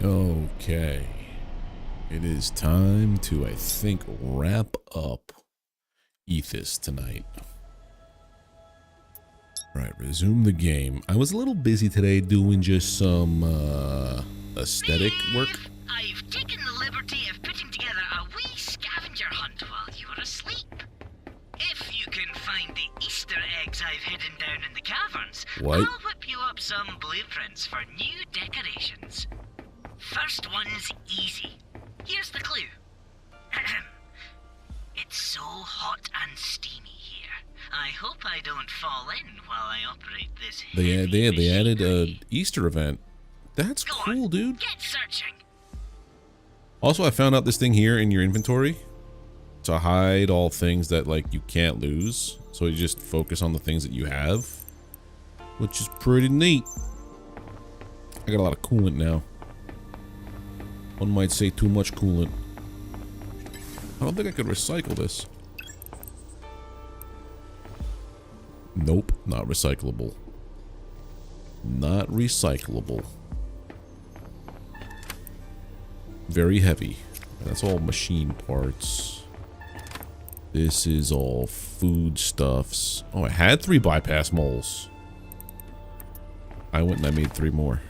Okay. It is time to, I think, wrap up Aethus tonight. Right, resume the game. I was a little busy today doing just some aesthetic work. I've taken the liberty of putting together a wee scavenger hunt while you were asleep. If you can find the Easter eggs I've hidden down in the caverns, What? I'll whip you up some blueprints for new decorations. First one's easy. Here's the clue. It's so hot and steamy here. I hope I don't fall in while I operate this. They added a Easter event. That's Go cool, on, dude. get searching. Also, I found out this thing here in your inventory to hide all things that like you can't lose. So you just focus on the things that you have, which is pretty neat. I got a lot of coolant now. One might say too much coolant. I don't think I could recycle this. Nope, not recyclable. Not recyclable. Very heavy. That's all machine parts. This is all foodstuffs. Oh, I had 3 bypass moles. I went and I made 3 more.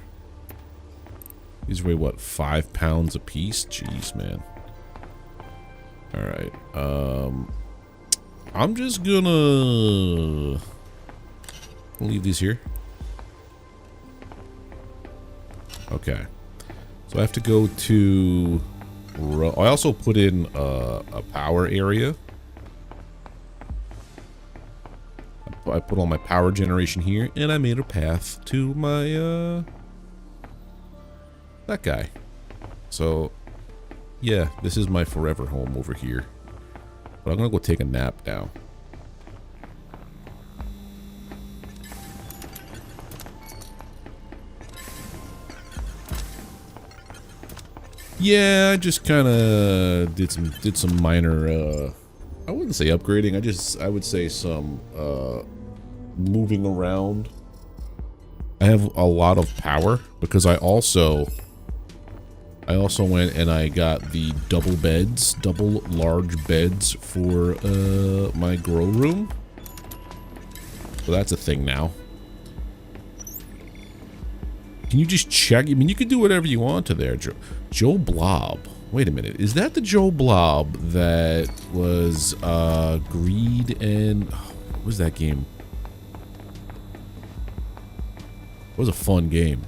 These weigh what, 5 pounds a piece? Jeez, man. Alright, I'm just gonna leave these here. Okay. So I have to go to... I also put in a power area. I put all my power generation here, and I made a path to my, that guy. So, yeah, this is my forever home over here. But I'm gonna go take a nap now. Yeah, I just kind of did some minor, I wouldn't say upgrading. I would say some moving around. I have a lot of power because I also went and I got the double large beds for my grow room. So that's a thing now. Can you just check? I mean, you can do whatever you want to there, Joe Blob. Wait a minute. Is that the Joe Blob that was Greed and... what was that game? It was a fun game.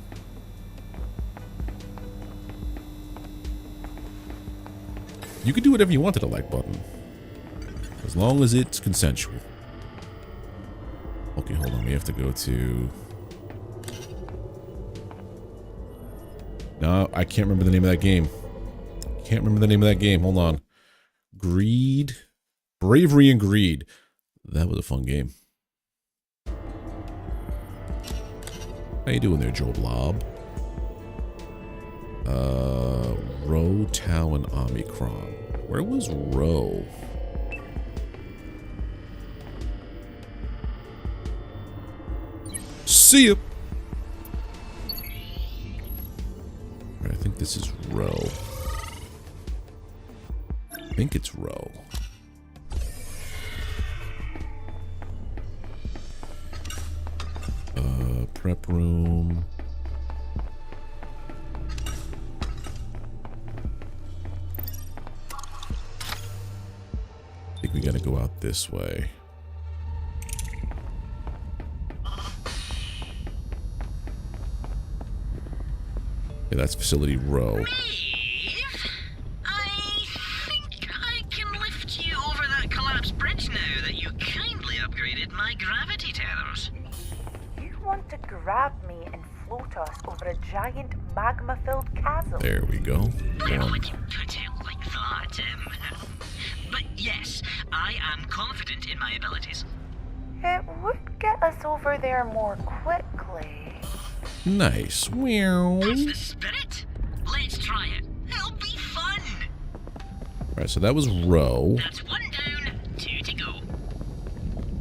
You can do whatever you want to the like button. As long as it's consensual. Okay, hold on. We have to go to... No, I can't remember the name of that game. Can't remember the name of that game. Hold on. Greed. Bravery and Greed. That was a fun game. How you doing there, Joe Blob? Ro, Tau, and Omicron. Where was Ro? See ya! I think this is Ro. I think it's Ro. Prep room. I think we gotta go out this way. Yeah, that's facility Ro. Maeve, I think I can lift you over that collapsed bridge now that you kindly upgraded my gravity tethers. You want to grab me and float us over a giant magma-filled chasm? There we go. I wouldn't put it like that. But yes, I am confident in my abilities. It would get us over there more quickly. Nice. Meow. That's the spirit. Let's try it. It'll be fun. Alright, so that was Ro. That's 1 down, 2 to go.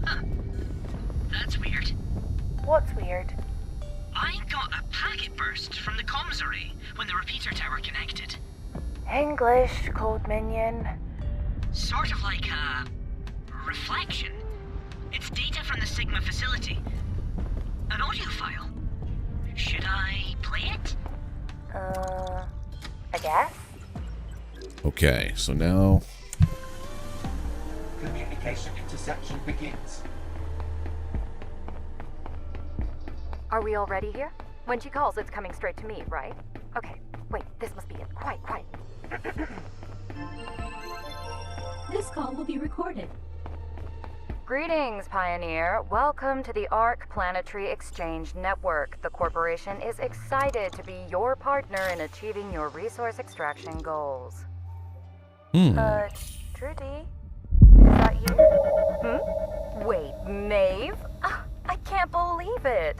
Huh. That's weird. What's weird? I got a packet burst from the comms array when the repeater tower connected. English, Cold Minion. Sort of like a reflection. It's data from the Sigma facility. An audio file. Should I play it? I guess. Okay, so now... Communication interception begins. Are we all ready here? When she calls, it's coming straight to me, right? Okay, wait, this must be it. Quiet, quiet. This call will be recorded. Greetings, Pioneer. Welcome to the ARC Planetary Exchange Network. The corporation is excited to be your partner in achieving your resource extraction goals. Trudy? Is that you? Wait, Maeve? I can't believe it.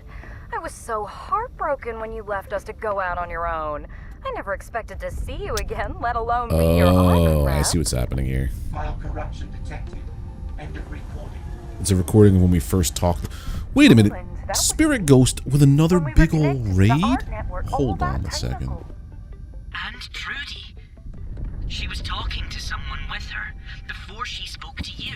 I was so heartbroken when you left us to go out on your own. I never expected to see you again, let alone be your Oh, I autograph. see what's happening here. File corruption detected. End of recording. It's a recording of when we first talked. Wait a minute. Spirit Ghost with another When we were big ol' connected to the raid? art network all Hold that on a time second. ago. And Trudy. She was talking to someone with her before she spoke to you.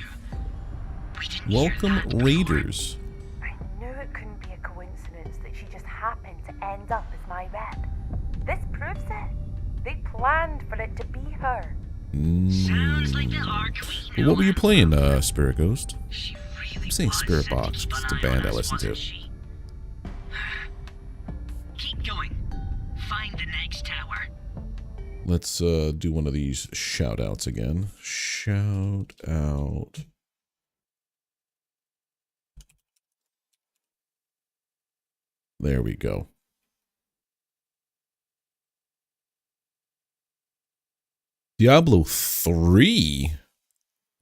We didn't hear Welcome, that before. Raiders. I knew it couldn't be a coincidence that she just happened to end up as my rep. This proves it. They planned for it to be her. Sounds like the ARC we know. What were you playing, Spirit Ghost? She really I'm saying was Spirit sent to Box, keep it's an the eye band on I us, listen to. wasn't she? Keep going. Find the next tower. Let's do one of these shout outs again. Shout out. There we go. Diablo 3.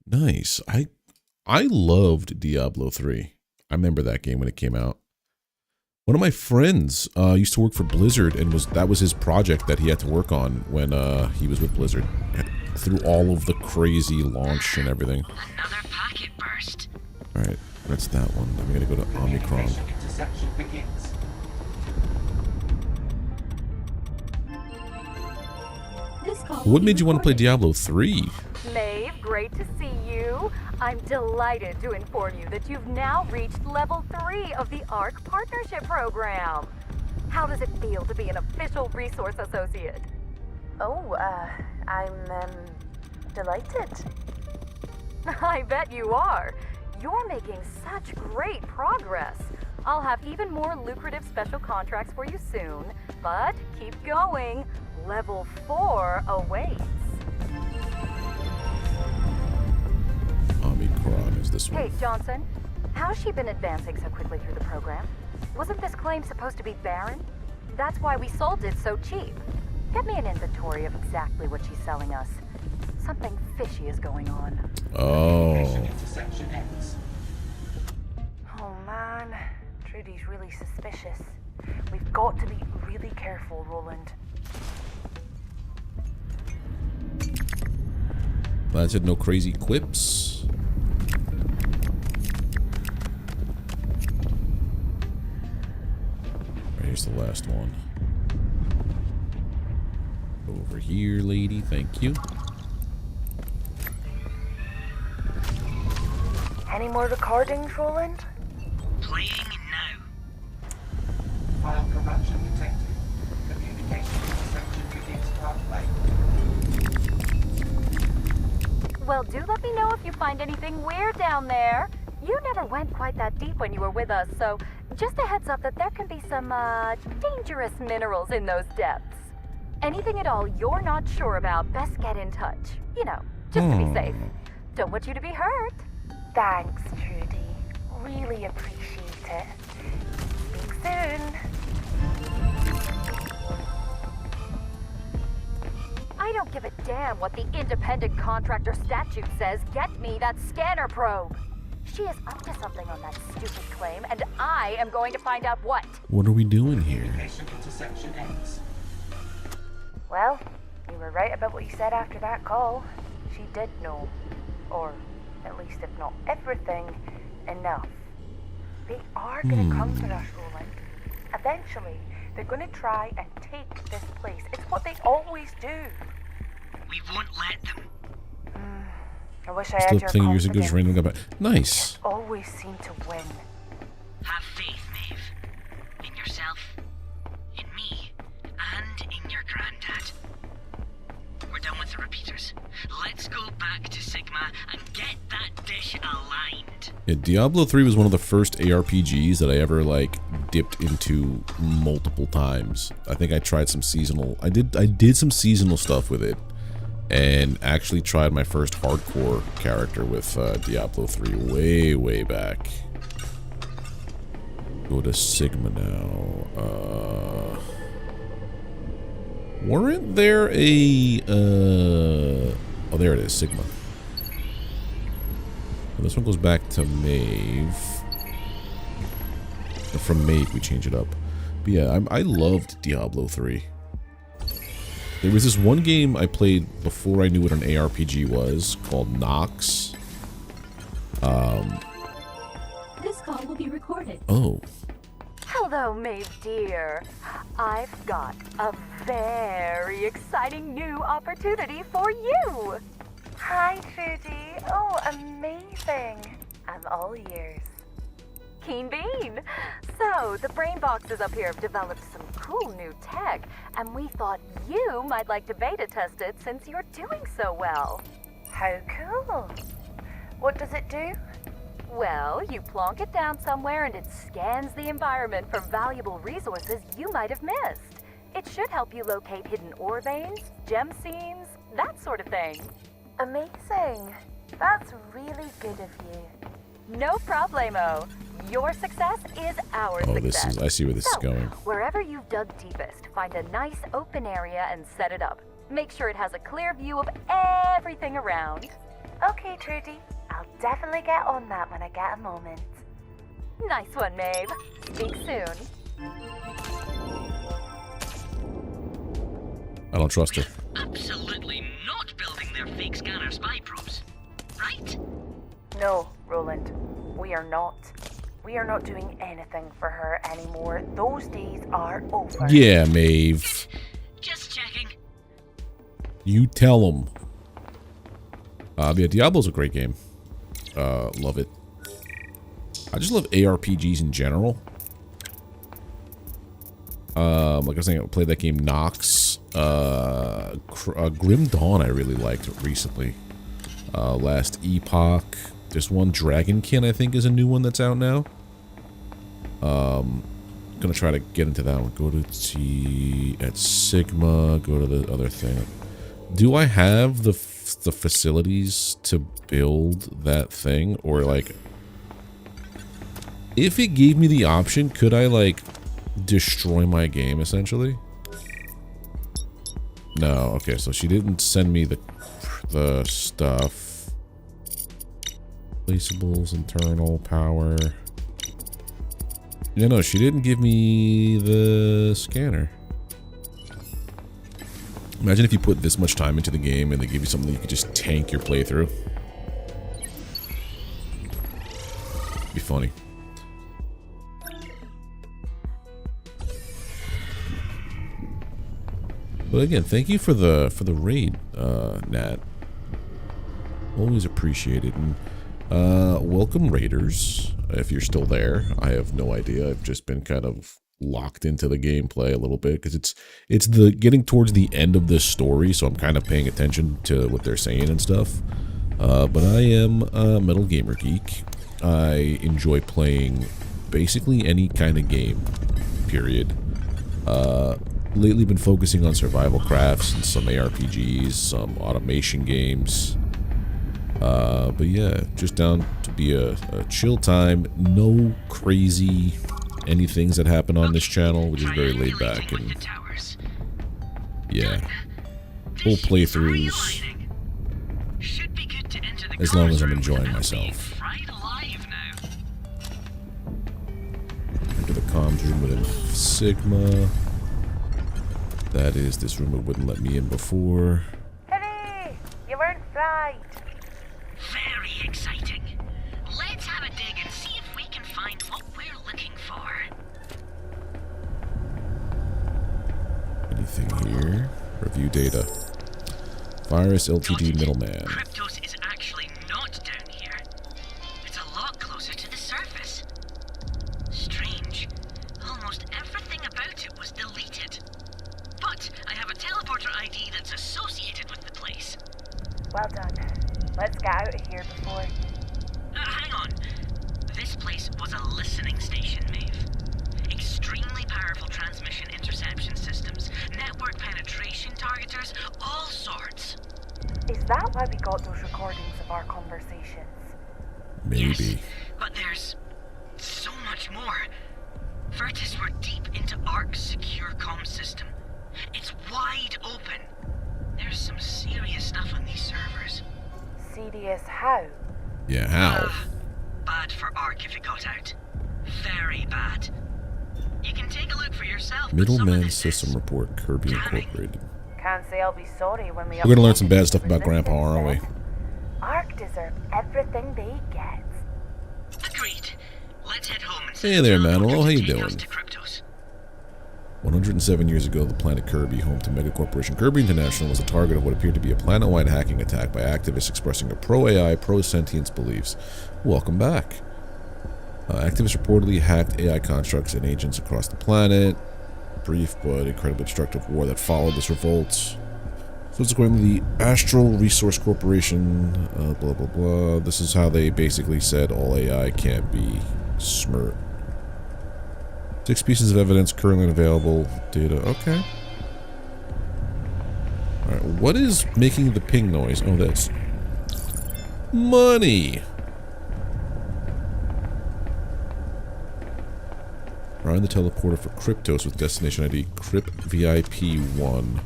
Nice. I loved Diablo 3. I remember that game when it came out. One of my friends used to work for Blizzard, and that was his project that he had to work on when he was with Blizzard. Through all of the crazy launch and everything. Another packet burst. Alright, that's that one. Then we gotta go to Omicron. Communication interception begins. This call What made you want to play Diablo 3? Maeve, great to see you. I'm delighted to inform you that you've now reached level 3 of the ARC Partnership Program. How does it feel to be an official resource associate? Oh, I'm, delighted. I bet you are. You're making such great progress. I'll have even more lucrative special contracts for you soon, but keep going. Level 4 awaits. Omicron is this one. Hey, Johnson, how's she been advancing so quickly through the program? Wasn't this claim supposed to be barren? That's why we sold it so cheap. Get me an inventory of exactly what she's selling us. Something fishy is going on. Communication Oh. interception ends. Oh man, Trudy's really suspicious. We've got to be really careful, Roland. Glad said no crazy quips. Right, here's the last one. Over here, lady. Thank you. Any more recordings, Roland? Playing now. File corruption detected. Communication interception begins pathway. Well, do let me know if you find anything weird down there. You never went quite that deep when you were with us, so just a heads up that there can be some, dangerous minerals in those depths. Anything at all you're not sure about, best get in touch. You know, just to be safe. Don't want you to be hurt. Thanks, Trudy. Really appreciate it. Speak soon. I don't give a damn what the independent contractor statute says. Get me that scanner probe. She is up to something on that stupid claim, and I am going to find out what. What are we doing here? Communication interception ends. Well, you were right about what you said after that call. She did know. Or, at least if not everything, enough. They are gonna come for us, Roland. eventually, they're going to try and take this place. It's what they always do. We won't let them. I wish I Still had your playing years ago, just confidence. randomly got back. Nice. Always seem to win. Have faith, Maeve. In yourself, in me, and in your granddad. We're done with the repeaters. Let's go back to Sigma and get that dish aligned. Yeah, Diablo 3 was one of the first ARPGs that I ever like dipped into multiple times. I think I tried some seasonal. I did some seasonal stuff with it, and actually tried my first hardcore character with Diablo 3 way back. Go to Sigma now. Weren't there a oh, there it is, Sigma. Well, this one goes back to Maeve. And from Maeve we change it up. But yeah, I loved Diablo 3. There was this one game I played before I knew what an ARPG was, called Nox. This call will be recorded. Oh. Hello, Maeve dear. I've got a very exciting new opportunity for you. Hi, Trudy. Oh, amazing. I'm all ears. Keen bean. So, the brain boxes up here have developed some cool new tech, and we thought you might like to beta test it since you're doing so well. How cool. What does it do? Well, you plonk it down somewhere and it scans the environment for valuable resources you might have missed. It should help you locate hidden ore veins, gem seams, that sort of thing. Amazing. That's really good of you. No problemo. Your success is our Oh, success. this is, I see where this is going. Wherever you've dug deepest, find a nice open area and set it up. Make sure it has a clear view of everything around. Okay, Trudy. I'll definitely get on that when I get a moment. Nice one, Maeve. Speak soon. I don't trust her. Absolutely not building their fake scanner spy probes. Right? No, Roland. We are not. We are not doing anything for her anymore. Those days are over. Yeah, Maeve. Just checking. You tell them. Yeah, Diablo's a great game. Love it. I just love ARPGs in general. Like I was saying, I played that game Nox. Grim Dawn I really liked recently. Last Epoch. There's one Dragonkin I think is a new one that's out now. Gonna try to get into that one. Go to T at Sigma. Go to the other thing. Do I have the facilities to build that thing, or like, if it gave me the option, could I like destroy my game essentially? No. Okay, so she didn't send me the stuff. Placeables, internal power. Yeah, no, she didn't give me the scanner. Imagine if you put this much time into the game and they give you something that you could just tank your playthrough. It'd be funny. But again, thank you for the raid, Nat. Always appreciated. And welcome, raiders. If you're still there, I have no idea. I've just been kind of locked into the gameplay a little bit because it's the getting towards the end of this story, so I'm kind of paying attention to what they're saying and stuff. But I am a Metal Gamer Geek. I enjoy playing basically any kind of game. Period. Lately been focusing on survival crafts and some ARPGs, some automation games. But yeah, just down to be a chill time. No crazy anythings that happen on this channel, which is very laid back, and yeah, full playthroughs as long as I'm enjoying myself. Enter the comms room within Sigma. That is this room that wouldn't let me in before. Hooray! You weren't fried. Very exciting. Let's have a dig and see if we can find what we're looking for. View data. Virus LTD middleman. Kryptos is actually not down here. It's a lot closer to the surface. Strange. Almost everything about it was deleted. But I have a teleporter ID that's associated with the place. Well done. Let's get out of here before... Hang on. This place was a listening station, Maeve. Extremely powerful transmission interception systems, network penetration targeters, all sorts. Is that why we got those recordings of our conversations? Maybe. Yes, but there's so much more. Virtus were deep into ARC's secure comm system. It's wide open. There's some serious stuff on these servers. Serious how? Yeah, how? Bad for ARC if it got out. Very bad. You can take a look for yourself. but some of Middleman this System is Report, Kirby damning. Incorporated. Can't say I'll be sorry when we... We're gonna learn some bad upload stuff about resistance Grandpa, aren't we? then. ARC deserve everything they get. Agreed. Let's head home and Hey there, Manilow. How you take us doing? to Kryptos. 107 years ago, the planet Kirby, home to megacorporation Kirby International, was the target of what appeared to be a planet-wide hacking attack by activists expressing a pro-AI, pro-sentience beliefs. Welcome back. Activists reportedly hacked AI constructs and agents across the planet. Brief but incredibly destructive war that followed this revolt. Subsequently, the Astral Resource Corporation, blah blah blah. This is how they basically said all AI can't be smirked. 6 pieces of evidence currently unavailable. Data. Okay. Alright, what is making the ping noise? Oh, that's money. Find the teleporter for Kryptos with destination ID CryptVIP1.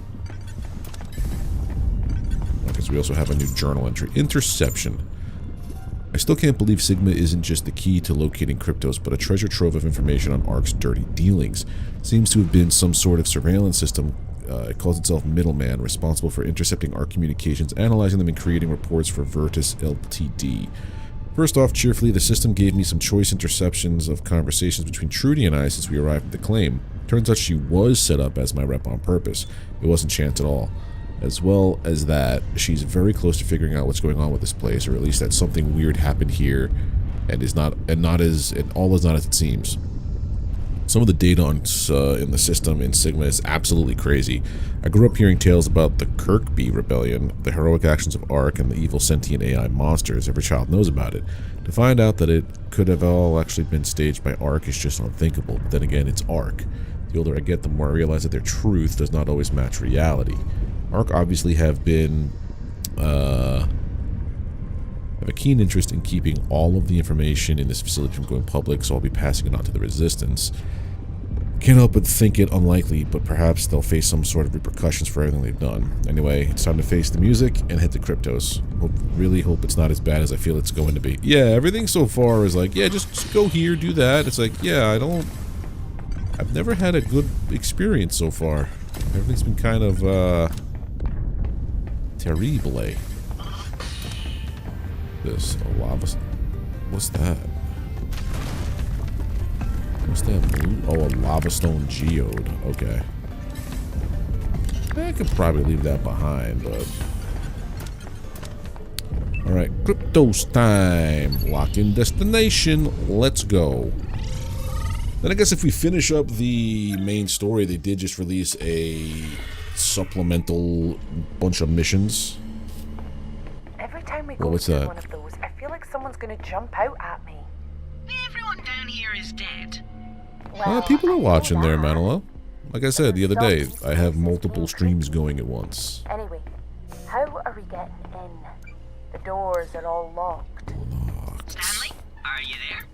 Because we also have a new journal entry. Interception. I still can't believe Sigma isn't just the key to locating Kryptos, but a treasure trove of information on ARC's dirty dealings. Seems to have been some sort of surveillance system. It calls itself Middleman, responsible for intercepting ARC communications, analyzing them, and creating reports for Virtus Ltd. First off, cheerfully, the system gave me some choice interceptions of conversations between Trudy and I since we arrived at the claim. Turns out she was set up as my rep on purpose. It wasn't chance at all. As well as that, she's very close to figuring out what's going on with this place, or at least that something weird happened here, and all is not as it seems. Some of the data on, in the system in Sigma is absolutely crazy. I grew up hearing tales about the Kirkby Rebellion, the heroic actions of ARC, and the evil sentient AI monsters. Every child knows about it. To find out that it could have all actually been staged by ARC is just unthinkable. But then again, it's ARC. The older I get, the more I realize that their truth does not always match reality. ARC obviously have a keen interest in keeping all of the information in this facility from going public, so I'll be passing it on to the Resistance. Can't help but think it unlikely, but perhaps they'll face some sort of repercussions for everything they've done. Anyway, it's time to face the music and head to Kryptos. Really hope it's not as bad as I feel it's going to be. Yeah, everything so far is like, yeah, just go here, do that. It's like, yeah, I've never had a good experience so far. Everything's been kind of, terrible. This, a lava... What's that? What's that blue? Oh, a lava stone geode. Okay. I could probably leave that behind, but... Alright, Kryptos time. Lock in destination. Let's go. Then I guess if we finish up the main story, they did just release a supplemental bunch of missions. Every time we go what's through that? one of those, I feel like someone's gonna jump out at me. Everyone down here is dead. Well, People I are know watching there, that. Manilow. Like I said the other day, I have multiple streams going at once. Anyway, how are we getting in? The doors are all locked. Stanley, are you there?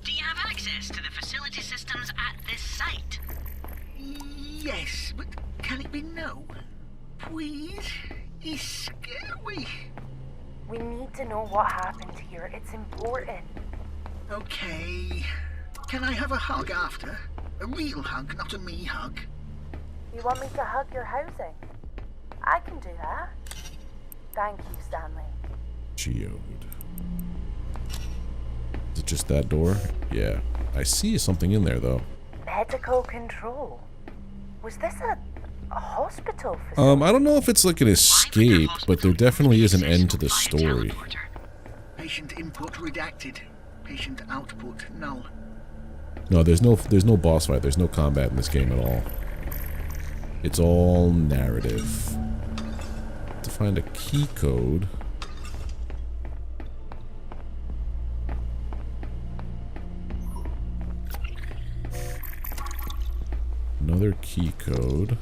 Do you have access to the facility systems at this site? Yes, but can it be no? Please? It's scary. We need to know what happened here. It's important. Okay. Can I have a hug after? A real hug, not a me hug. You want me to hug your housing? I can do that. Thank you, Stanley. Geode. Is it just that door? Yeah. I see something in there, though. Medical control. Was this a A hospital facility? I don't know if it's like an escape, but there definitely is an end to the story. Patient input redacted. Patient output null. No, there's no boss fight. There's no combat in this game at all. It's all narrative. To find a key code. Another key code.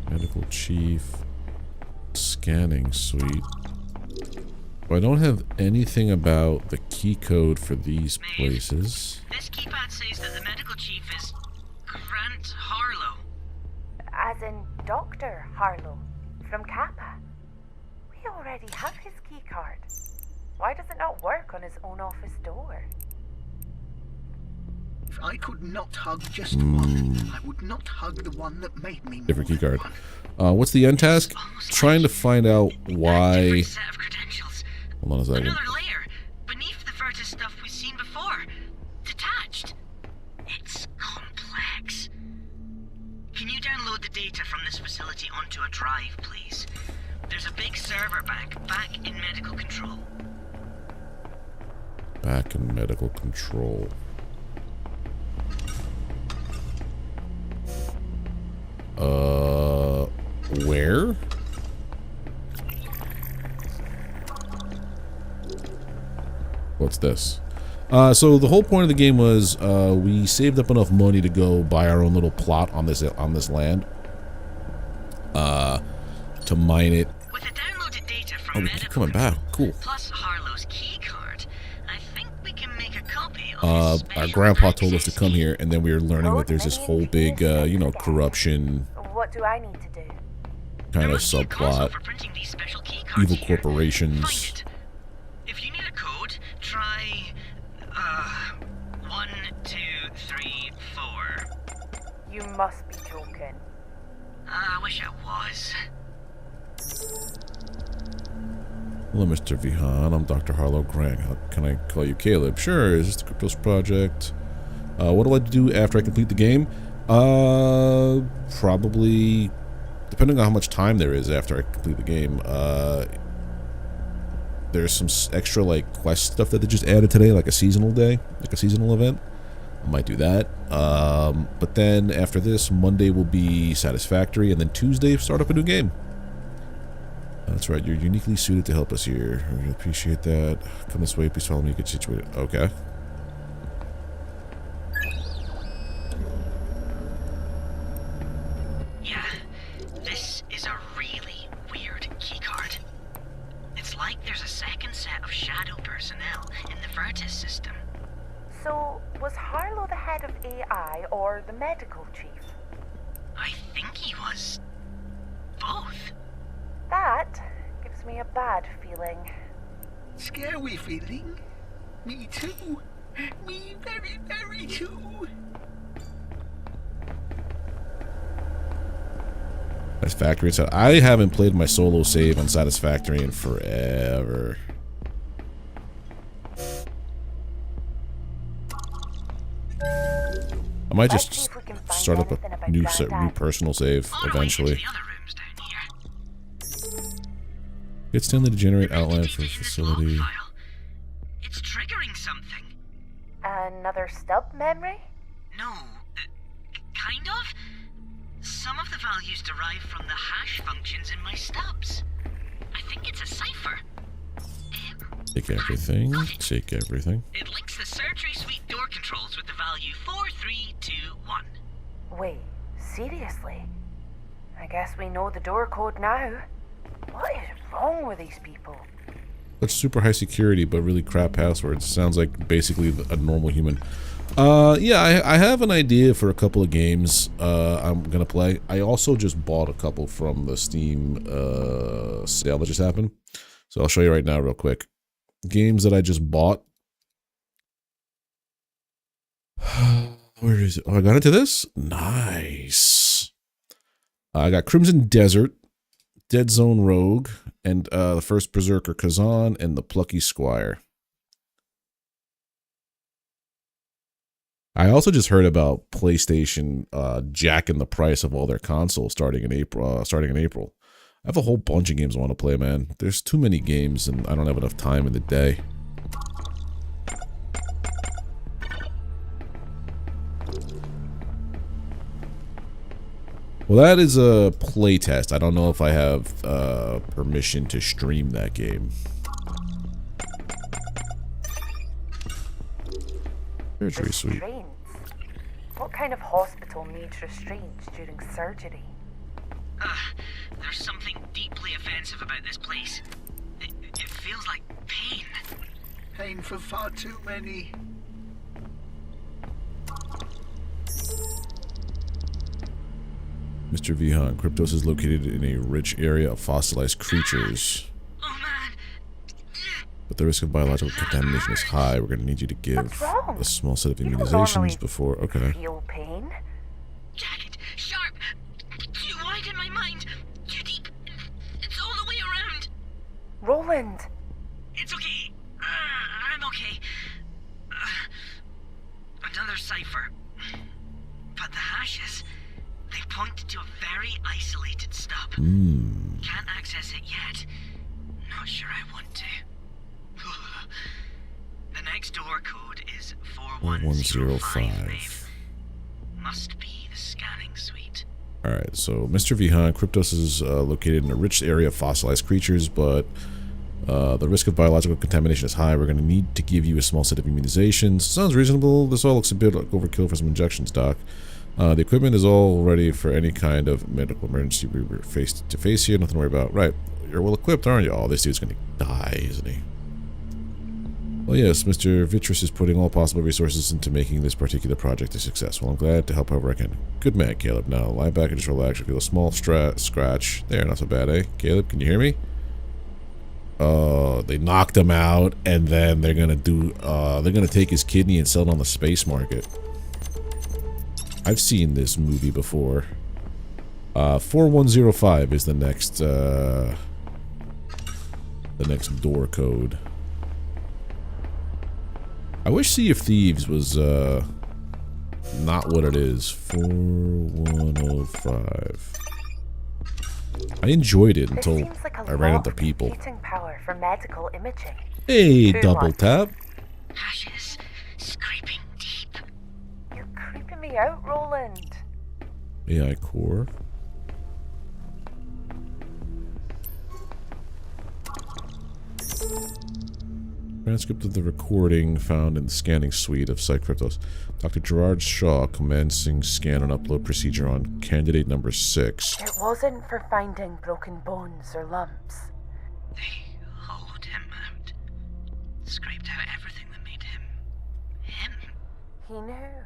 Medical chief. Scanning suite. Well, I don't have anything about the key code for these places. This keypad says that the medical chief is Grant Harlow. As in Dr. Harlow from Kappa. We already have his key card. Why does it not work on his own office door? If I could not hug just one, I would not hug the one that made me Different more key card. one. What's the end task? Trying to find out why... Different set of credentials. Hold on a second. Another layer beneath the Virtus stuff we've seen before. Detached. It's complex. Can you download the data from this facility onto a drive, please? There's a big server bank back in medical control. Back in medical control. Where? What's this? So the whole point of the game was we saved up enough money to go buy our own little plot on this land. To mine it. With the downloaded data Oh, from we keep medical coming back. Cool. plus Harlow's key card, I think we can make a copy of his Our special grandpa told us to access come key. here, and then we were learning that there's this whole big, you know, corruption What do I need to do? kind There of must be a console subplot. for printing these special key cards Evil here. corporations. Find it. If you need a code, try 1, 2, 3, 4. You must be joking. I wish I was. Hello, Mr. Vihan. I'm Dr. Harlow Grant. How can I call you Caleb? Sure. Is this the Kryptos project? What do I do after I complete the game? Probably, depending on how much time there is after I complete the game. There's some extra like quest stuff that they just added today, like a seasonal day, like a seasonal event. I might do that. But then after this, Monday will be Satisfactory, and then Tuesday start up a new game. That's right, you're uniquely suited to help us here. I really appreciate that. Come this way, please follow me, get situated. Okay. Yeah, this is a really weird keycard. It's like there's a second set of shadow personnel in the Virtus system. So, was Harlow the head of AI or the medical chief? I think he was both. That gives me a bad feeling. Scary feeling? Me too. Me very, very too. Satisfactory. So I haven't played my solo save on Satisfactory in forever. I might Let's just see if we can find start up anything a about new Granddad. personal save On our way into eventually. the other rooms down here. Get Stanley to generate Meant to outline be for reading this log facility. file. It's triggering something. Another stub memory? No, kind of. Some of the values derive from the hash functions in my stubs. I think it's a cipher. Take everything. Take everything. It links the surgery suite door controls with the value 4321. Wait, seriously? I guess we know the door code now. What is wrong with these people? That's super high security, but really crap passwords. Sounds like basically a normal human. Yeah, I have an idea for a couple of games I'm gonna play. I also just bought a couple from the Steam sale that just happened. So I'll show you right now real quick. Games that I just bought. Where is it? Oh, I got into this? Nice. I got Crimson Desert, Dead Zone Rogue, and the first Berserker Kazan, and the Plucky Squire. I also just heard about PlayStation jacking the price of all their consoles starting in April. I have a whole bunch of games I want to play, man. There's too many games, and I don't have enough time in the day. Well, that is a playtest. I don't know if I have permission to stream that game. Surgery suite. Restraints? What kind of hospital needs restraints during surgery? There's something deeply offensive about this place. It feels like pain. Pain for far too many. Mr. Vihan, Kryptos is located in a rich area of fossilized creatures. Oh man! But the risk of biological contamination is high. We're going to need you to give What's wrong? a small set of You don't normally immunizations before... Okay. feel pain? Jagged, sharp, too wide in my mind, too deep. It's all the way around. Roland! It's okay. I'm okay. Another cipher. But the hashes, they point to a very isolated stub. Can't access it yet. Not sure I want to. The next door code is 4105. Maeve. Must be the scanning suite. Alright, so Mr. Vihan, Kryptos is located in a rich area of fossilized creatures, but the risk of biological contamination is high. We're going to need to give you a small set of immunizations. Sounds reasonable. This all looks a bit like overkill for some injections, Doc. The equipment is all ready for any kind of medical emergency we're face to face here. Nothing to worry about. Right. You're well equipped, aren't you? Oh, this dude's going to die, isn't he? Well, yes, Mr. Vitrus is putting all possible resources into making this particular project a success. Well, I'm glad to help however I can. Good man, Caleb. Now, lie back and just relax. I feel a small scratch. There, not so bad, eh? Caleb, can you hear me? Oh, they knocked him out, and then they're gonna take his kidney and sell it on the space market. I've seen this movie before. 4105 is the next door code. I wish Sea of Thieves was not what it is. 4105. I enjoyed it until like I ran into people. Heating power for medical imaging. Hey, Who double wants tap. Ashes scraping deep. You're creeping me out, Roland. AI core. Transcript of the recording found in the scanning suite of Kryptos. Dr. Gerard Shaw commencing scan and upload procedure on candidate number 6. It wasn't for finding broken bones or lumps. They hollowed him out. Scraped out everything that made him... him. He knew.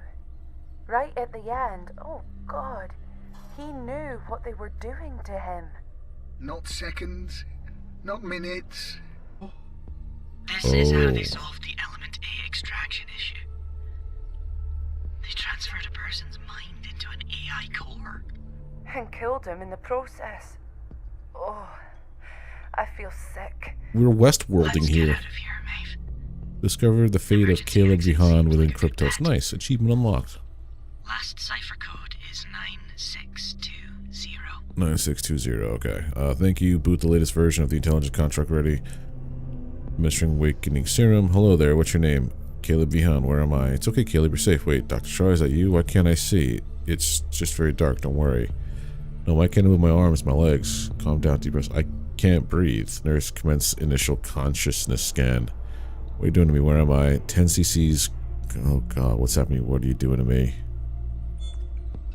Right at the end, oh God, he knew what they were doing to him. Not seconds, not minutes. This is how they solved the Element A extraction issue. They transferred a person's mind into an AI core. And killed him in the process. Oh, I feel sick. We're Westworlding Let's here. get out of here, Maeve. Discovered the fate of Caleb Vihan within Kryptos. Nice. Achievement unlocked. Last cipher code is 9620. 9620, okay. Thank you. Boot the latest version of the intelligence contract ready. Administering awakening serum. Hello there, what's your name? Caleb Vihan, where am I? It's okay, Caleb, you're safe. Wait, Dr. Shaw, is that you? Why can't I see? It's just very dark, don't worry. No, why can't I move my arms, my legs? Calm down, deep breaths. I can't breathe. Nurse, commence initial consciousness scan. What are you doing to me? Where am I? 10 cc's. Oh god, what's happening? What are you doing to me?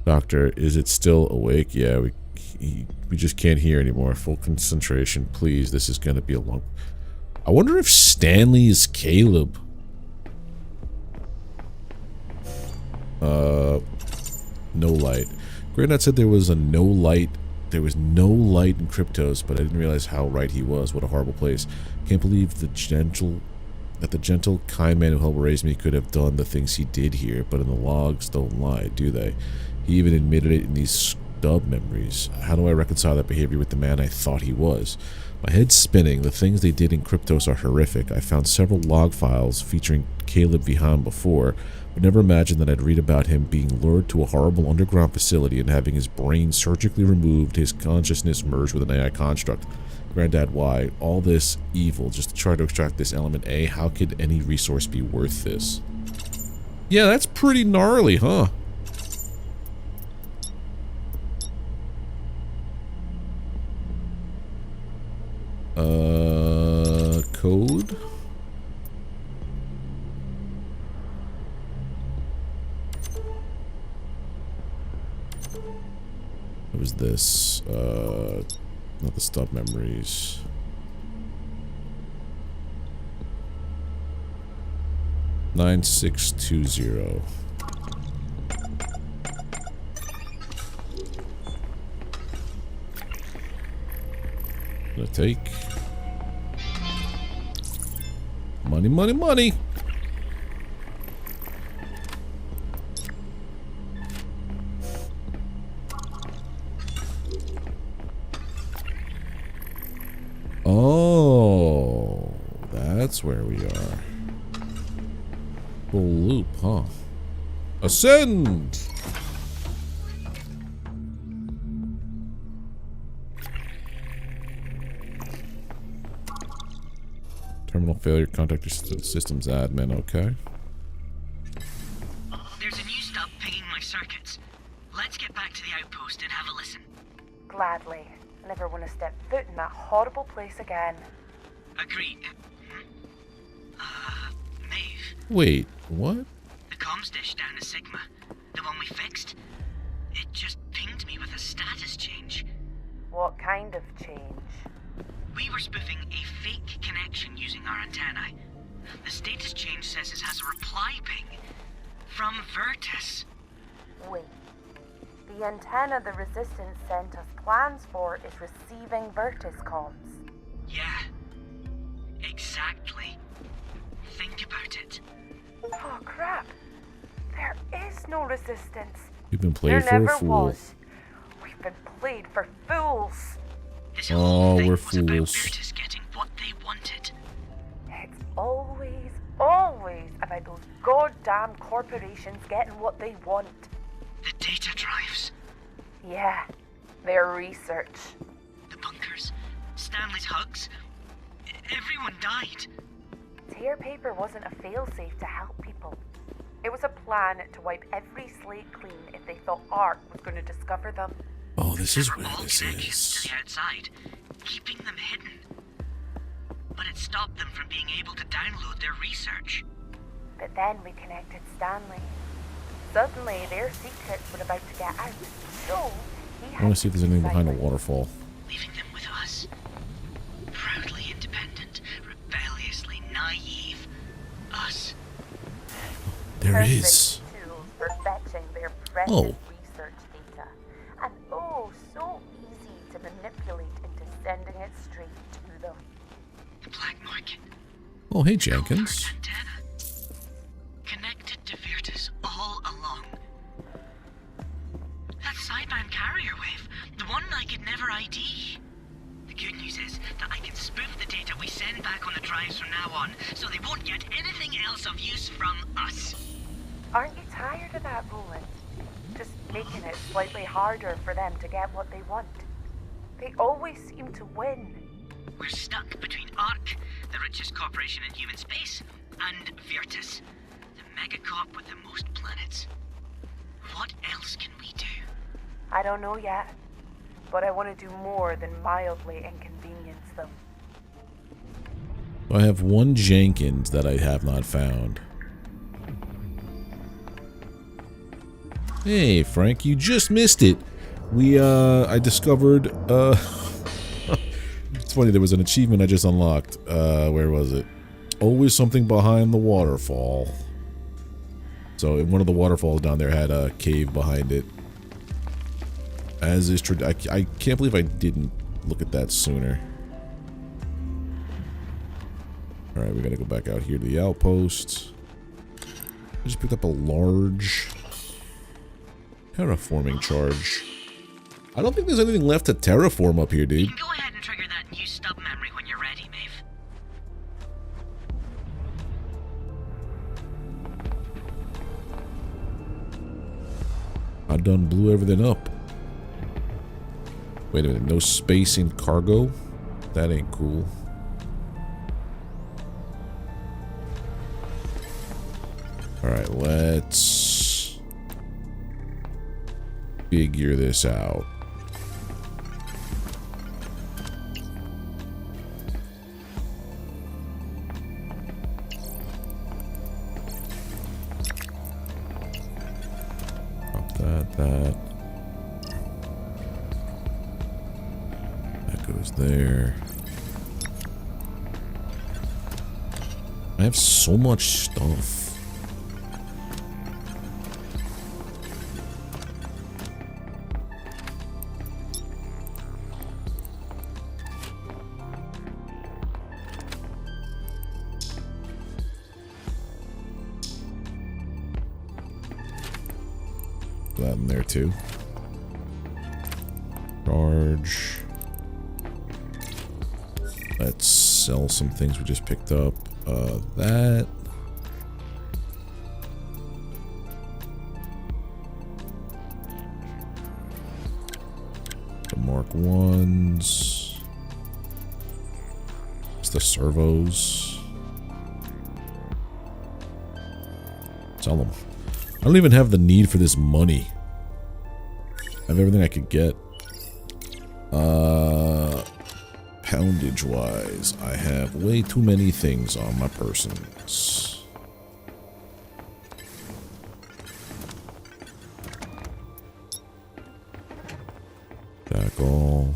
Doctor, is it still awake? Yeah, we just can't hear anymore. Full concentration, please. This is gonna be a long... I wonder if Stanley is Caleb. No light. Granddad said there was no light in Kryptos, but I didn't realize how right he was. What a horrible place. Can't believe the gentle, kind man who helped raise me could have done the things he did here, but in the logs don't lie, do they? He even admitted it in these Dub memories. How do I reconcile that behavior with the man I thought he was? My head's spinning. The things they did in Kryptos are horrific. I found several log files featuring Caleb Vihan before, but never imagined that I'd read about him being lured to a horrible underground facility and having his brain surgically removed, his consciousness merged with an AI construct. Granddad, why? All this evil just to try to extract this element A? How could any resource be worth this? Yeah, that's pretty gnarly, huh? Code? What was this? Not the stub memories. $9620. Gonna take money, money, money. Oh, that's where we are. Full loop, huh? Ascend! Terminal failure, contact your systems admin, okay. There's a new stub pinging my circuits. Let's get back to the outpost and have a listen. Gladly. Never want to step foot in that horrible place again. Agreed. Maeve. Wait, what? The comms dish down at Sigma, the one we fixed, it just pinged me with a status change. What kind of change? We were spoofing a fake connection using our antennae. The status change says it has a reply ping from Virtus. Wait. The antenna the Resistance sent us plans for is receiving Virtus comms. Yeah. Exactly. Think about it. Oh crap. There is no Resistance. You've been played there for never a fool. Was. We've been played for fools. This whole thing we're was about fools. Virtus getting what they wanted. It's always, always about those goddamn corporations getting what they want. The data drives. Yeah, their research. The bunkers. Stanley's hugs. Everyone died. Tear paper wasn't a failsafe to help people. It was a plan to wipe every slate clean if they thought Art was going to discover them. Oh, this is There were where all this connections is. to the outside, keeping them hidden. But it stopped them from being able to download their research. But then we connected Stanley. Suddenly, their secrets were about to get out, so he I had want to see if there's anything behind a silent. waterfall. Leaving them with us. Proudly independent, rebelliously naive. Us. There Perfect is. tools for fetching their precious Oh. research data. And oh, so easy to manipulate into sending it straight to them. The black market. Oh, hey, Jenkins. Covert antenna. Connected to Virtus all along. That sideband carrier wave. The one I could never ID. The good news is that I can spoof the data we send back on the drives from now on, so they won't get anything else of use from us. Aren't you tired of that, Roland? Just making it slightly harder for them to get what they want. They always seem to win. We're stuck between ARC, the richest corporation in human space, and Virtus, the megacorp with the most planets. What else can we do? I don't know yet, but I want to do more than mildly inconvenience them. I have one Jenkins that I have not found. Hey, Frank, you just missed it. I discovered, it's funny, there was an achievement I just unlocked. Where was it? Always something behind the waterfall. So, one of the waterfalls down there had a cave behind it. As is true, I can't believe I didn't look at that sooner. Alright, we gotta go back out here to the outpost. I just picked up a large terraforming charge. I don't think there's anything left to terraform up here, You dude. can go ahead and trigger that new stub memory when you're ready, Maeve. I done blew everything up. Wait a minute, no space in cargo? That ain't cool. Alright, let's figure this out. That goes there. I have so much stuff. That in there too. Charge. Let's sell some things we just picked up. That. The Mark 1s. It's the servos. Sell them. I don't even have the need for this money. I have everything I could get. Poundage wise, I have way too many things on my persons. Tackle.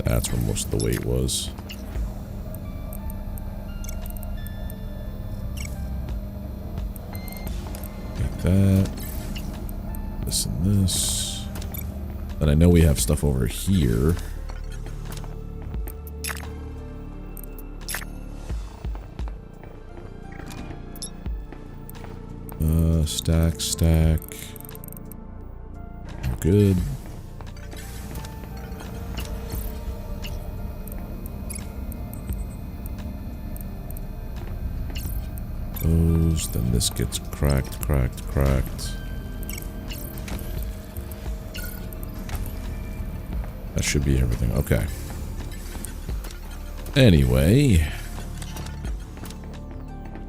That's where most of the weight was. Take that. This and this. Then I know we have stuff over here. Stack. Good. Then this gets cracked. That should be everything. Okay. Anyway.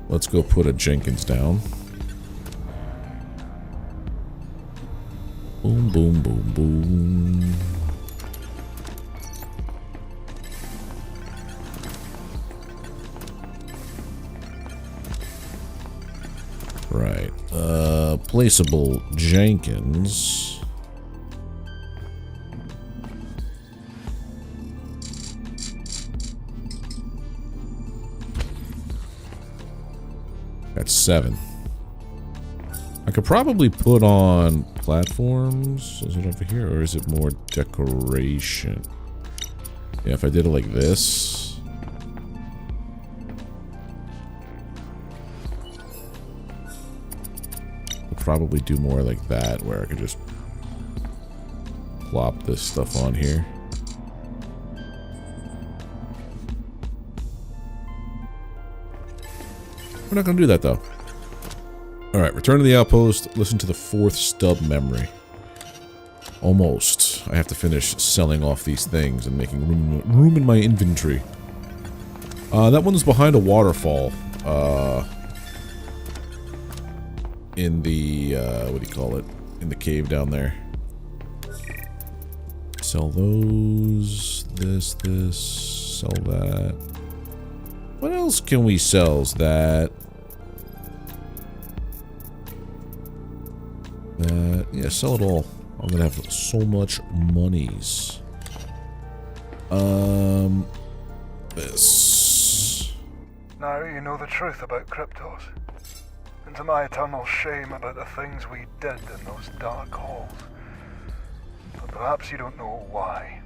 Let's go put a Jenkins down. Boom, boom, boom, boom. Right. Placeable Jenkins. That's 7. I could probably put on platforms. Is it over here or is it more decoration? Yeah, if I did it like this. Probably do more like that where I could just plop this stuff on here. We're not gonna do that though. Alright, return to the outpost, listen to the 4th stub memory. Almost. I have to finish selling off these things and making room in my inventory. That one's behind a waterfall. In the, what do you call it? In the cave down there. Sell those. This. Sell that. What else can we sell? That. Yeah, sell it all. I'm gonna have so much monies. This. Now you know the truth about Kryptos. And to my eternal shame about the things we did in those dark halls. But Perhaps you don't know why.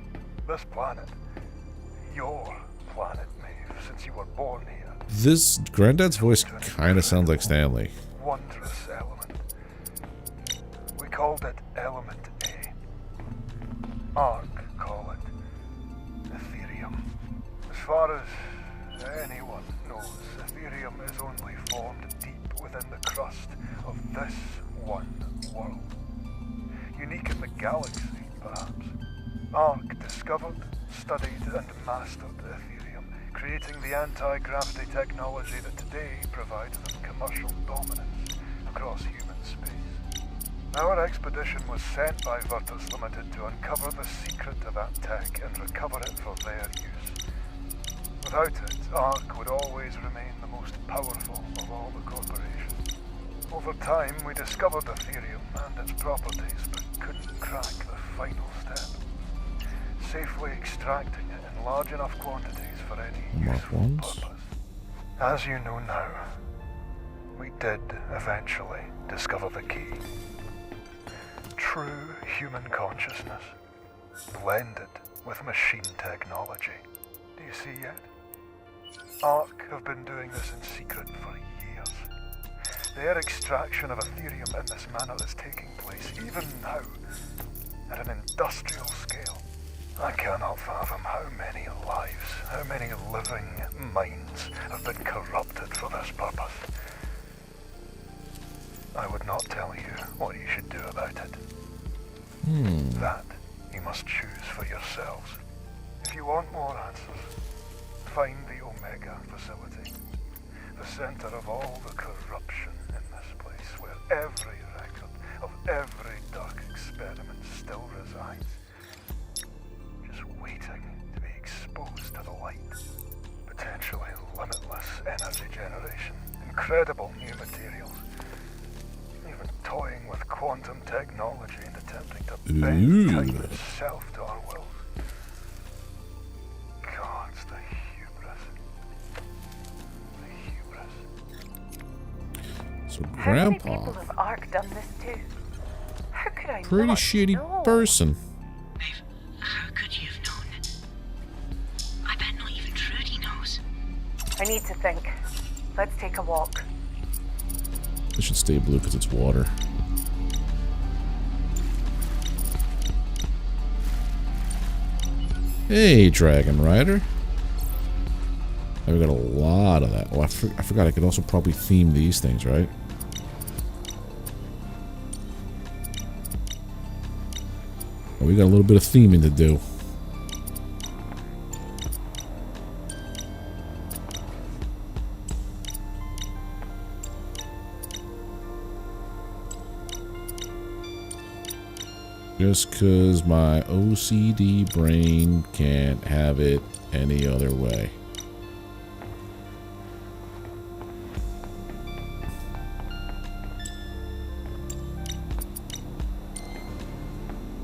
This planet, your planet, Maeve, since you were born here, This Granddad's voice kind of sounds like Stanley. wondrous element. We called it Element A. Ark call it Ethereum. As far as anyone knows, Ethereum is only formed deep within the crust of this one world. Unique in the galaxy, perhaps. Ark discovered, studied, and mastered Ethereum, creating the anti-gravity technology that today provides them commercial dominance across human space. Our expedition was sent by Virtus Limited to uncover the secret of that tech and recover it for their use. Without it, Ark would always remain the most powerful of all the corporations. Over time, we discovered Ethereum and its properties, but couldn't crack the final step. Safely extracting it in large enough quantities for any useful purpose. As you know now, we did eventually discover the key. True human consciousness, blended with machine technology. Do you see yet? Ark have been doing this in secret for years. Their extraction of Ethereum in this manner is taking place even now, at an industrial scale. I cannot fathom how many lives, how many living minds have been corrupted for this purpose. I would not tell you what you should do about it. That you must choose for yourselves. If you want more answers, find the Omega facility, the center of all the corruption in this place, where every record of every dark experiment still resides, just waiting to be exposed to the light. Potentially limitless energy generation, incredible new materials, even toying with quantum technology and attempting to bend time itself to our wills. Gods, the hubris. The hubris. So How many Grandpa, people have Ark done this to? How could I pretty not shitty know? person. Maeve, how could you have known? I bet not even Trudy knows. I need to think. Let's take a walk. It should stay blue because it's water. Hey, Dragon Rider. Oh, we got a lot of that. Oh, I forgot I could also probably theme these things, right? Oh, we got a little bit of theming to do. Just because my OCD brain can't have it any other way.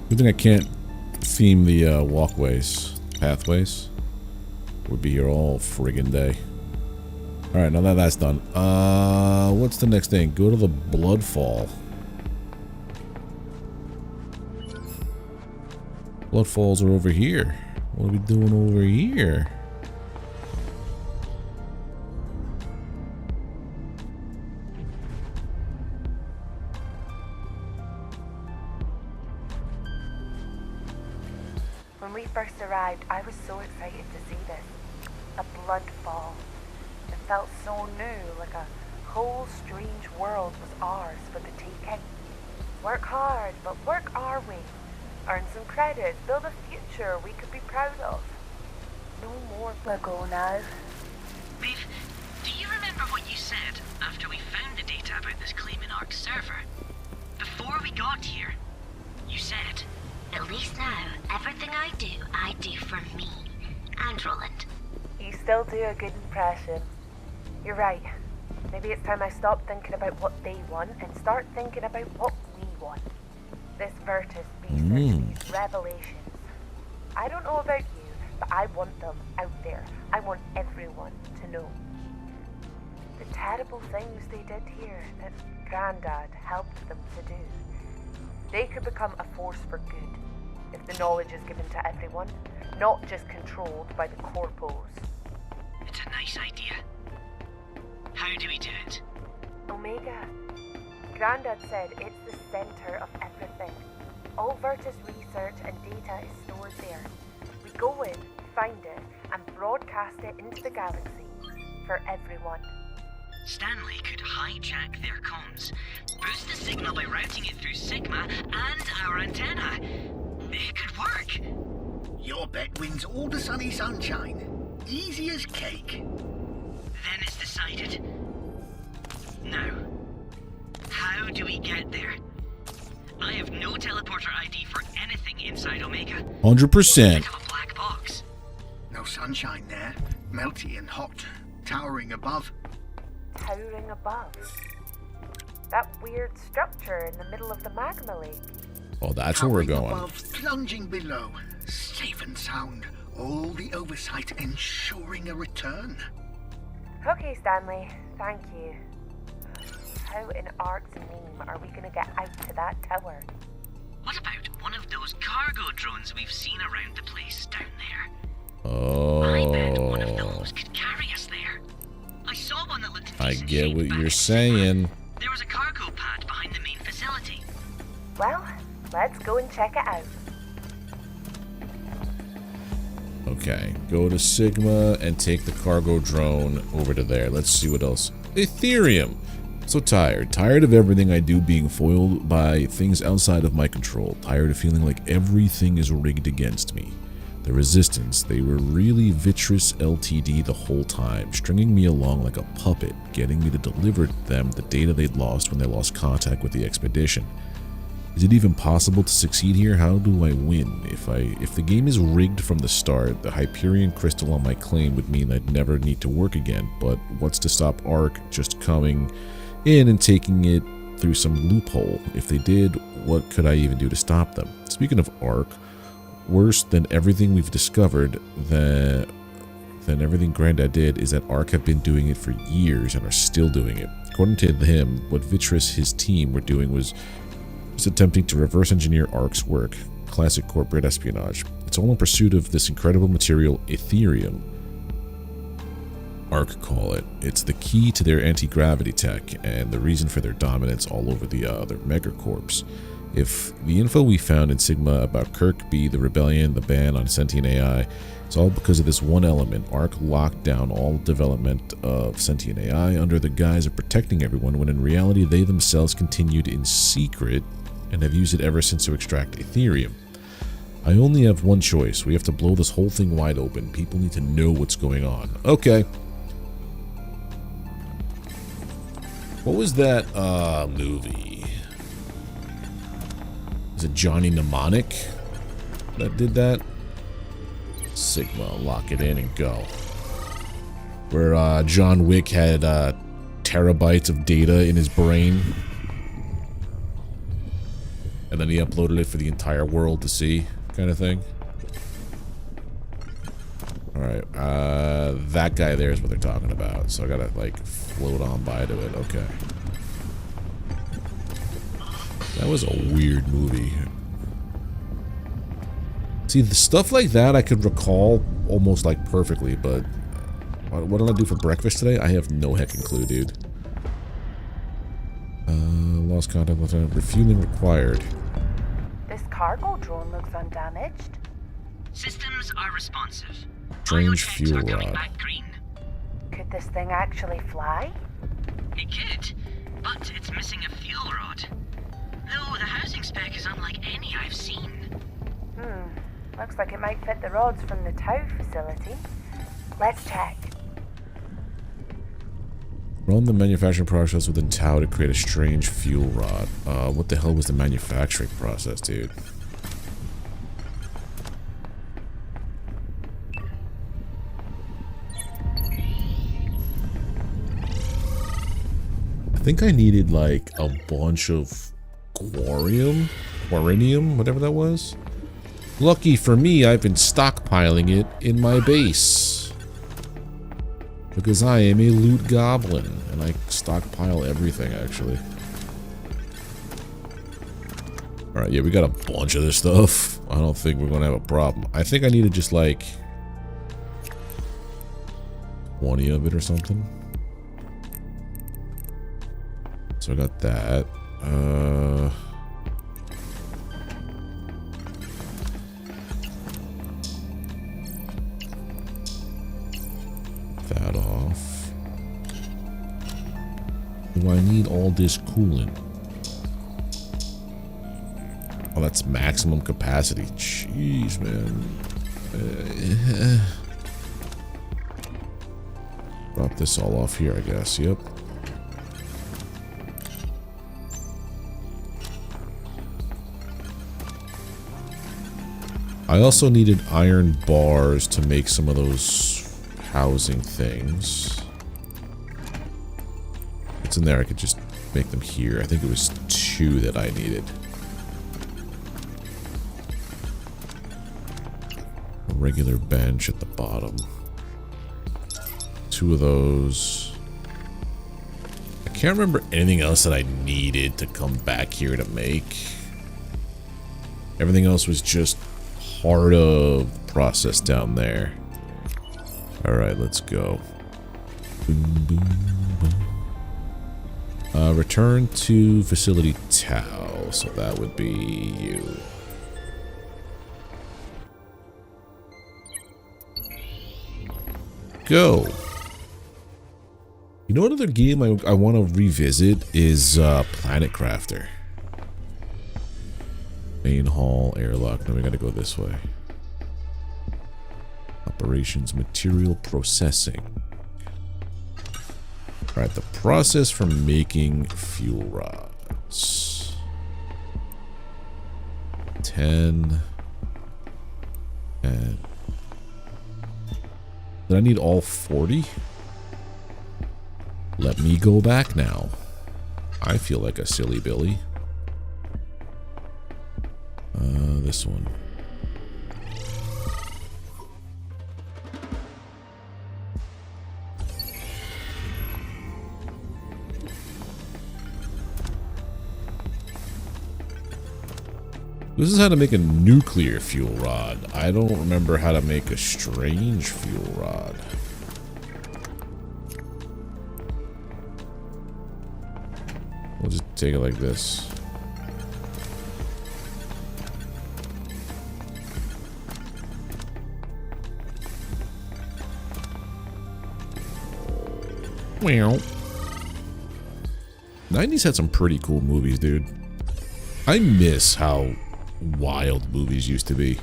Good thing I can't theme the walkways, pathways. Would be here all friggin' day. Alright, now that that's done. What's the next thing? Go to the Bloodfall. Bloodfalls are over here. What are we doing over here? When we first arrived, I was so excited to see this. A bloodfall. It felt so new, like a whole strange world was ours for the taking. Work hard, but work our way. Earn some credits, build a future we could be proud of. No more go now. Maeve, do you remember what you said after we found the data about this claiming Ark server? Before we got here, you said, At least now, everything I do for me and Roland. You still do a good impression. You're right. Maybe it's time I stop thinking about what they want and start thinking about what we want. This Virtus research, these revelations. I don't know about you, but I want them out there. I want everyone to know. The terrible things they did here that Grandad helped them to do. They could become a force for good. if the knowledge is given to everyone, not just controlled by the corpos. It's a nice idea. How do we do it? Omega. Grandad said it's the center of everything. All Virtus research and data is stored there. We go in, find it, and broadcast it into the galaxy for everyone. Stanley could hijack their comms, boost the signal by routing it through Sigma and our antenna. It could work. Your bet wins all the sunny sunshine. Easy as cake. Then it's decided. Now, how do we get there? I have no teleporter ID for anything inside Omega. 100%. I have a black box. No sunshine there. Melty and hot. Towering above. Towering above. That weird structure in the middle of the magma lake. Oh, that's where we're Towering going. above, plunging below. Safe and sound. All the oversight ensuring a return. Okay, Stanley. Thank you. How in Ark's name are we gonna get out to that tower? What about one of those cargo drones we've seen around the place down there? Oh. I bet one of those could carry us there. I saw one that looked in I decent get shape what back you're in saying. Sigma. There was a cargo pad behind the main facility. Well, let's go and check it out. Okay, go to Sigma and take the cargo drone over to there. Let's see what else. Ethereum. So tired of everything I do being foiled by things outside of my control. Tired of feeling like everything is rigged against me. The Resistance, they were really Vitris LTD the whole time, stringing me along like a puppet, getting me to deliver them the data they'd lost when they lost contact with the expedition. Is it even possible to succeed here? How do I win? If the game is rigged from the start, the Hyperion crystal on my claim would mean I'd never need to work again, but what's to stop Ark just coming in and taking it through some loophole? If they did, what could I even do to stop them? Speaking of Ark, worse than everything we've discovered, than everything Grandad did, is that Ark have been doing it for years and are still doing it. According to him, what Vitris, his team, were doing was attempting to reverse engineer Ark's work. Classic corporate espionage. It's all in pursuit of this incredible material, Ethereum. Ark call it. It's the key to their anti-gravity tech and the reason for their dominance all over the other megacorps. If the info we found in Sigma about Kirkby, the rebellion, the ban on sentient AI, it's all because of this one element. Ark locked down all development of sentient AI under the guise of protecting everyone, when in reality they themselves continued in secret and have used it ever since to extract Ethereum. I only have one choice. We have to blow this whole thing wide open. People need to know what's going on. Okay. What was that movie? Is it Johnny Mnemonic that did that? Sigma, lock it in and go. Where John Wick had terabytes of data in his brain. And then he uploaded it for the entire world to see, kind of thing. Alright, that guy there is what they're talking about. So I gotta, like, float on by to it. Okay. That was a weird movie. See, the stuff like that I could recall almost, like, perfectly, but what did I do for breakfast today? I have no heckin' clue, dude. Lost contact, refueling required. This cargo drone looks undamaged. Systems are responsive. Strange Biochecks fuel are coming rod. back green. Could this thing actually fly? It could, but it's missing a fuel rod. Though the housing spec is unlike any I've seen. Looks like it might fit the rods from the Tau facility. Let's check. Run the manufacturing process within Tau to create a strange fuel rod. What the hell was the manufacturing process, dude? I think I needed like a bunch of quarinium, whatever that was. Lucky for me, I've been stockpiling it in my base. Because I am a loot goblin, and I stockpile everything, actually. Alright, yeah, we got a bunch of this stuff. I don't think we're gonna have a problem. I think I need to just like 20 of it or something. So I got that. That off. Do I need all this coolant? Oh, that's maximum capacity. Jeez, man. Drop this all off here, I guess. Yep. I also needed iron bars to make some of those housing things. It's in there. I could just make them here. I think it was 2 that I needed. A regular bench at the bottom. 2 of those. I can't remember anything else that I needed to come back here to make. Everything else was just part of the process down there. Alright, let's go. Boom, boom, boom. Return to facility Tau. So that would be you. Go. You know what other game I want to revisit is Planet Crafter. Main hall, airlock. Now we gotta go this way. Operations, material processing. Alright, the process for making fuel rods. 10. And did I need all 40? Let me go back now. I feel like a silly Billy. This one. This is how to make a nuclear fuel rod. I don't remember how to make a strange fuel rod. We'll just take it like this. Well, 90s had some pretty cool movies, dude. I miss how wild movies used to be.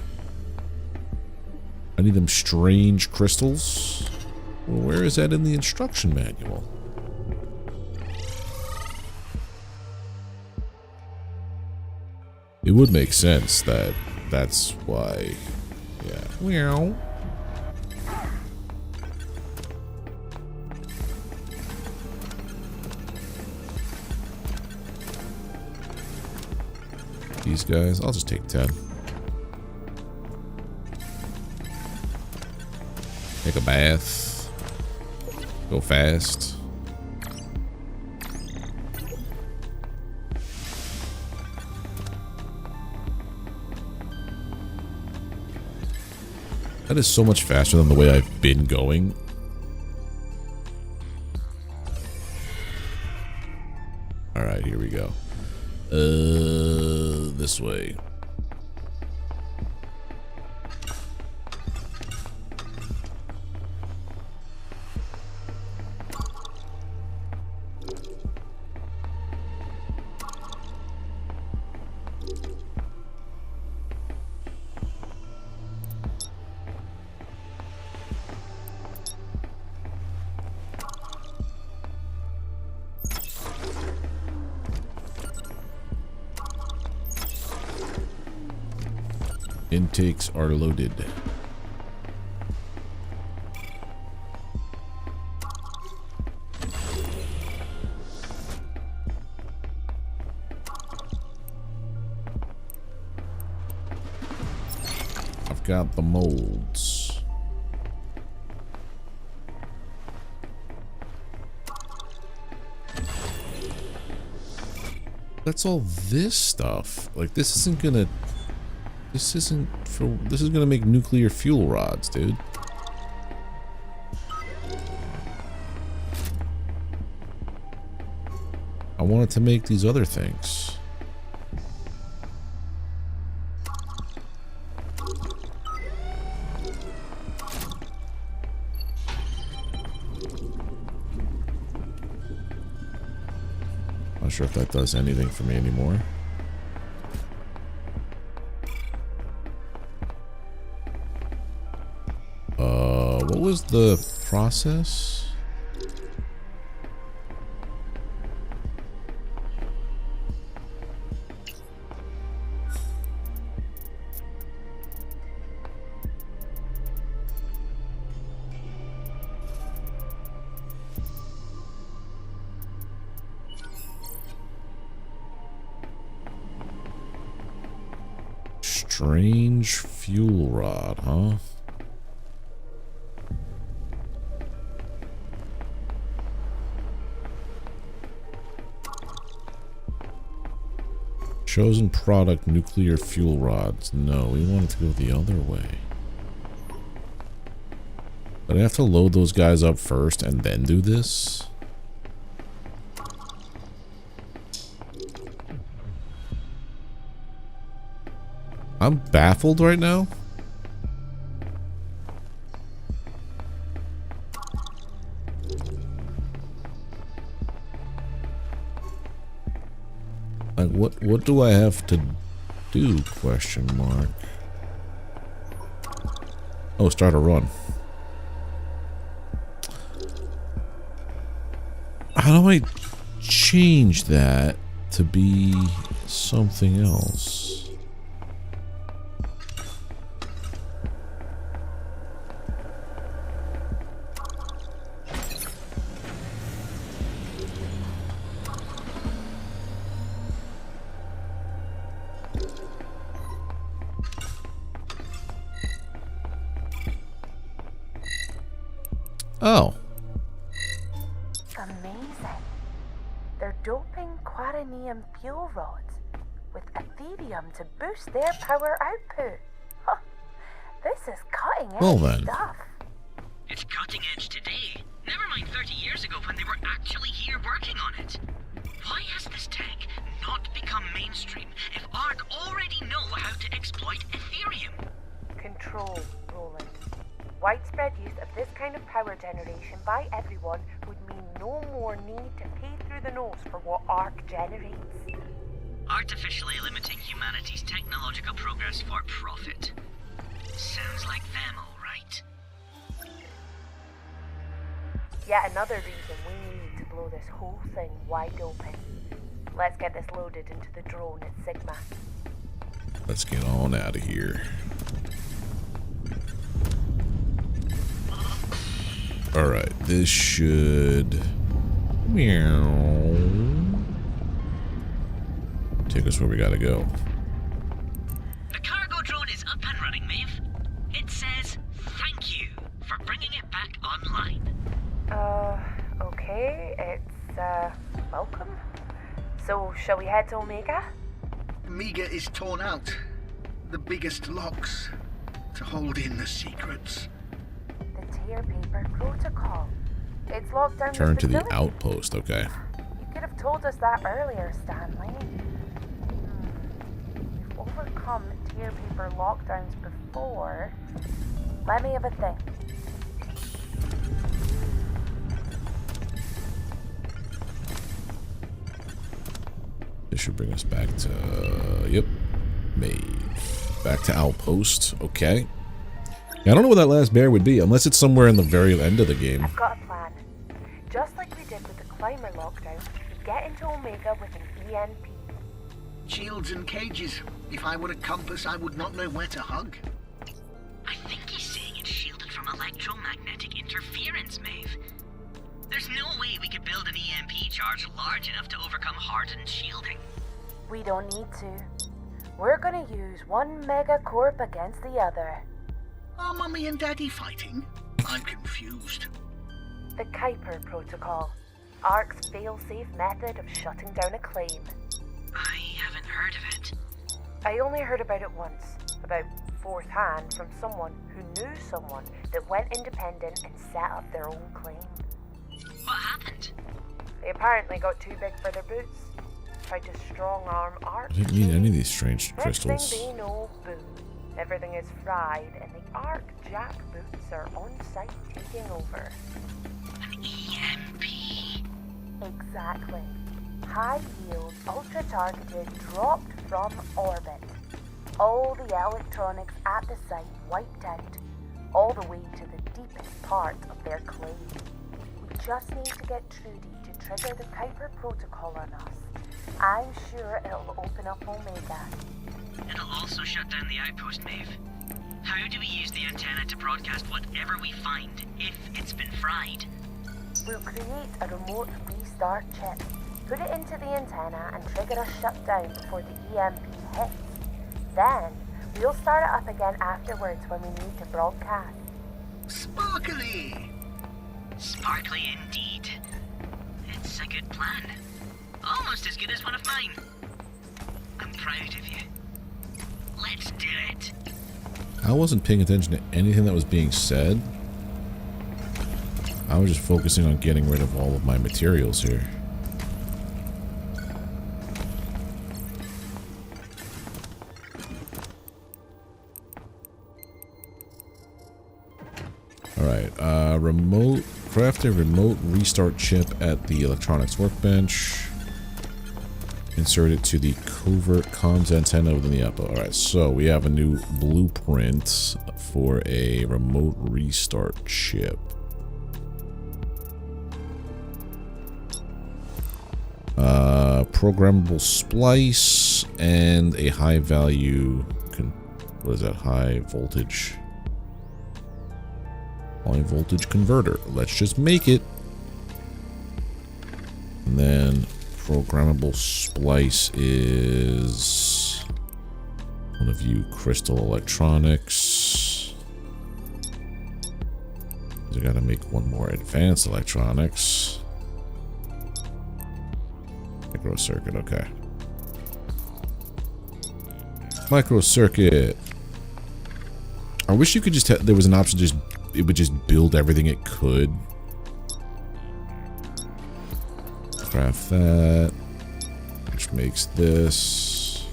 I need them strange crystals. Well, where is that in the instruction manual? It would make sense that that's why. Yeah. Well. These guys, I'll just take 10. Take a bath. Go fast. That is so much faster than the way I've been going. Alright, here we go. This way. Intakes are loaded. I've got the molds. that's all this stuff. Like, this isn't gonna... This isn't for... This is gonna make nuclear fuel rods, dude. I wanted to make these other things. Not sure if that does anything for me anymore. What was the process? Strange fuel rod, huh? Chosen product, nuclear fuel rods. No, we wanted to go the other way. But I have to load those guys up first and then do this? I'm baffled right now. Like, what do I have to do? Question mark. Oh, start a run. How do I change that to be something else? Oh. Amazing. They're doping quaranium fuel rods with Ethereum to boost their power output. Huh. This is cutting edge stuff. It's cutting edge today. Never mind 30 years ago when they were actually here working on it. Why has this tech not become mainstream if ARC already know how to exploit Ethereum? Control, Roland. Widespread use of this kind of power generation by everyone would mean no more need to pay through the nose for what ARC generates. Artificially limiting humanity's technological progress for profit. Sounds like them, all right. Yet another reason we need to blow this whole thing wide open. Let's get this loaded into the drone at Sigma. Let's get on out of here. Alright, this should... Meow. Take us where we gotta go. The cargo drone is up and running, Maeve. It says, thank you for bringing it back online. Okay, it's, welcome. So, shall we head to Omega? Omega is torn out. The biggest locks to hold in the secrets. Tear paper protocol. It's locked down. Turn to the outpost, okay. You could have told us that earlier, Stanley. We've overcome tear paper lockdowns before. Let me have a think. This should bring us back to... Yep. Maeve. Back to outpost, okay. I don't know what that last bear would be, unless it's somewhere in the very end of the game. I've got a plan. Just like we did with the climber lockdown, we get into Omega with an EMP. Shields and cages. If I were a compass, I would not know where to hug. I think he's saying it's shielded from electromagnetic interference, Maeve. There's no way we could build an EMP charge large enough to overcome hardened shielding. We don't need to. We're gonna use one megacorp against the other. Are Mummy and Daddy fighting? I'm confused. The Kuiper Protocol. ARC's fail-safe method of shutting down a claim. I I only heard about it once, about fourth hand from someone who knew someone that went independent and set up their own claim. What happened? They apparently got too big for their boots. Tried to strong-arm Ark. I didn't need any of these strange Next crystals. thing they know, boom. Everything is fried and the Ark Jack boots are on site taking over. An EMP. Exactly. High yield, ultra targeted, dropped from orbit. All the electronics at the site wiped out, all the way to the deepest part of their claim. We just need to get Trudy to trigger the Kuiper protocol on us. I'm sure it'll open up Omega. It'll also shut down the outpost, Maeve. How do we use the antenna to broadcast whatever we find if it's been fried? We'll create a remote restart chip, put it into the antenna and trigger a shutdown before the EMP hits. Then, we'll start it up again afterwards when we need to broadcast. Sparkly! Sparkly indeed. It's a good plan. Almost as good as one of mine. I'm proud of you. Let's do it. I wasn't paying attention to anything that was being said. I was just focusing on getting rid of all of my materials here. Alright, craft a remote restart chip at the electronics workbench. Insert it to the covert comms antenna within the output. Alright, so we have a new blueprint for a remote restart chip. Programmable splice and a high value, what is that, high voltage converter. Let's just make it. And then programmable splice is one of you crystal electronics. I gotta make one more advanced electronics. Micro circuit, okay. Micro circuit. I wish you could just there was an option to just it would just build everything it could. Craft that, which makes this.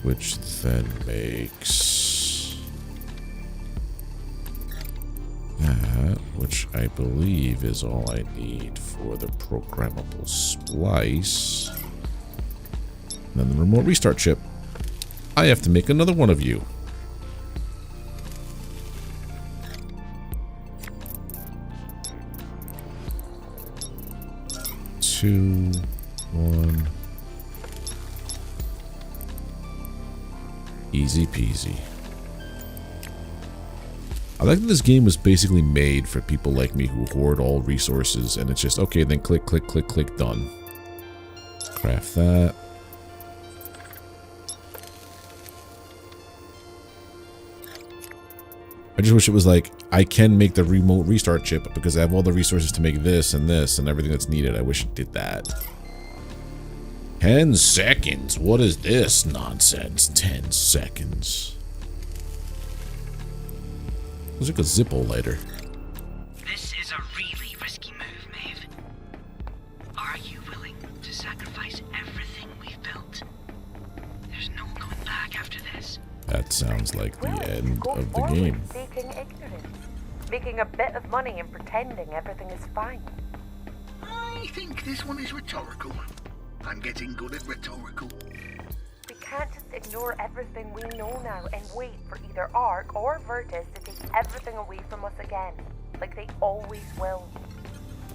Which then makes that, which I believe is all I need for the programmable splice. And then the remote restart chip. I have to make another one of you. Two, one. Easy peasy. I like that this game was basically made for people like me who hoard all resources, and it's just, okay, then click, click, click, click, done. Craft that. I just wish it was like, I can make the remote restart chip because I have all the resources to make this and everything that's needed. I wish it did that. 10 seconds? What is this nonsense? 10 seconds. Looks like a Zippo lighter. This is a really risky move, Maeve. Are you willing to sacrifice everything we've built? There's no going back after this. That sounds like the end of the game. Faking ignorance, making a bit of money and pretending everything is fine. I think this one is rhetorical. I'm getting good at rhetorical. We can't just ignore everything we know now and wait for either Ark or Virtus to take everything away from us again, like they always will.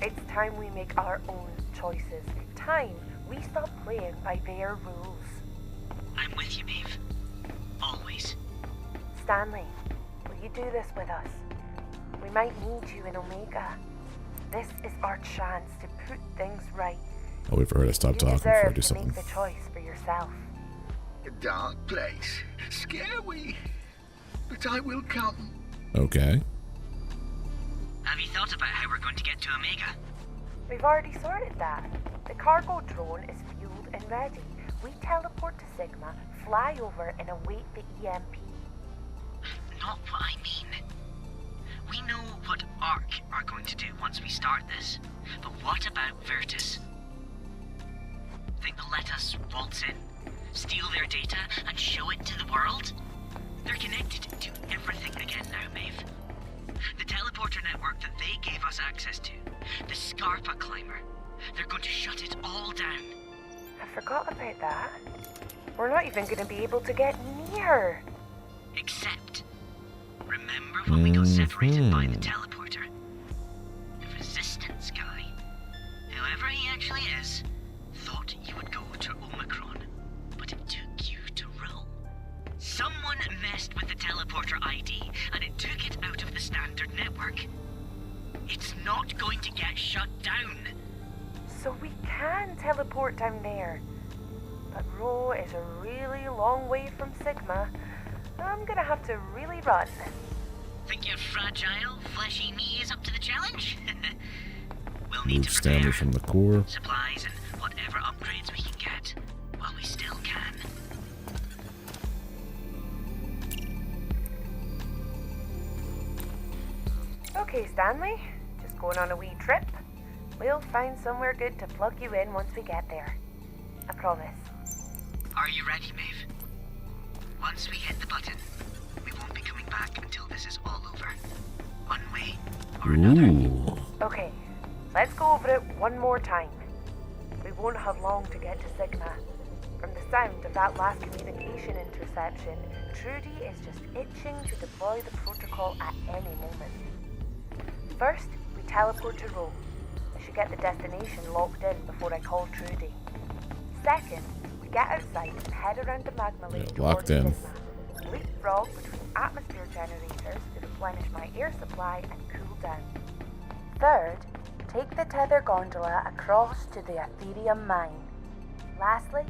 It's time we make our own choices. Time we stop playing by their rules. I'm with you, Maeve. Always. Stanley, will you do this with us? We might need you in Omega. This is our chance to put things right. I'll wait for her to stop talking before I do something. Make the choice for yourself. A dark place. Scary. But I will come. Okay. Have you thought about how we're going to get to Omega? We've already sorted that. The cargo drone is fueled and ready. We teleport to Sigma, fly over, and await the EMP. Not what I mean. We know what ARC are going to do once we start this, but what about Virtus? Think they'll let us waltz in, steal their data, and show it to the world? They're connected to everything again now, Maeve. The teleporter network that they gave us access to, the Scarpa climber, they're going to shut it all down. I forgot about that. We're not even going to be able to get near. Except, remember when we got separated by the teleporter? The Resistance guy, whoever he actually is, thought you would go to Omicron, but it took you to Rho. Someone messed with the teleporter ID, and it took it out of the standard network. It's not going to get shut down. So we can teleport down there. But Rho is a really long way from Sigma. I'm gonna have to really run. Think your fragile, fleshy knee is up to the challenge? We'll need Move to standard prepare from the core. supplies and whatever upgrades we can get, while we still can. Okay, Stanley. Just going on a wee trip. We'll find somewhere good to plug you in once we get there. I promise. Are you ready, Maeve? Once we hit the button, we won't be coming back until this is all over. One way or another. Ooh. Okay, let's go over it one more time. We won't have long to get to Sigma. From the sound of that last communication interception, Trudy is just itching to deploy the protocol at any moment. First, we teleport to Rho. I should get the destination locked in before I call Trudy. Second, we get outside and head around the magma lake locked towards in. Sigma. Leapfrog between atmosphere generators to replenish my air supply and cool down. Third, take the tether gondola across to the Aetherium mine. Lastly,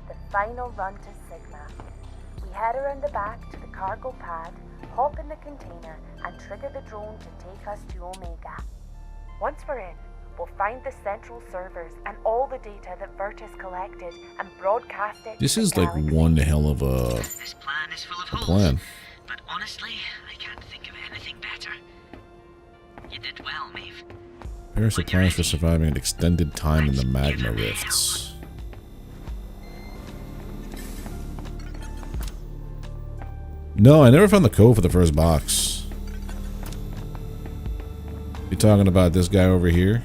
the final run to Sigma. We head around the back to the cargo pad, hop in the container, and trigger the drone to take us to Omega. Once we're in, we'll find the central servers and all the data that Virtus collected and broadcast it. This to the is like galaxy. one hell of a This plan is full of holes. plan. But honestly, I can't think of anything better. You did well, Maeve. Prepare supplies for surviving an extended time in the magma rifts. No, I never found the code for the first box. You talking about this guy over here?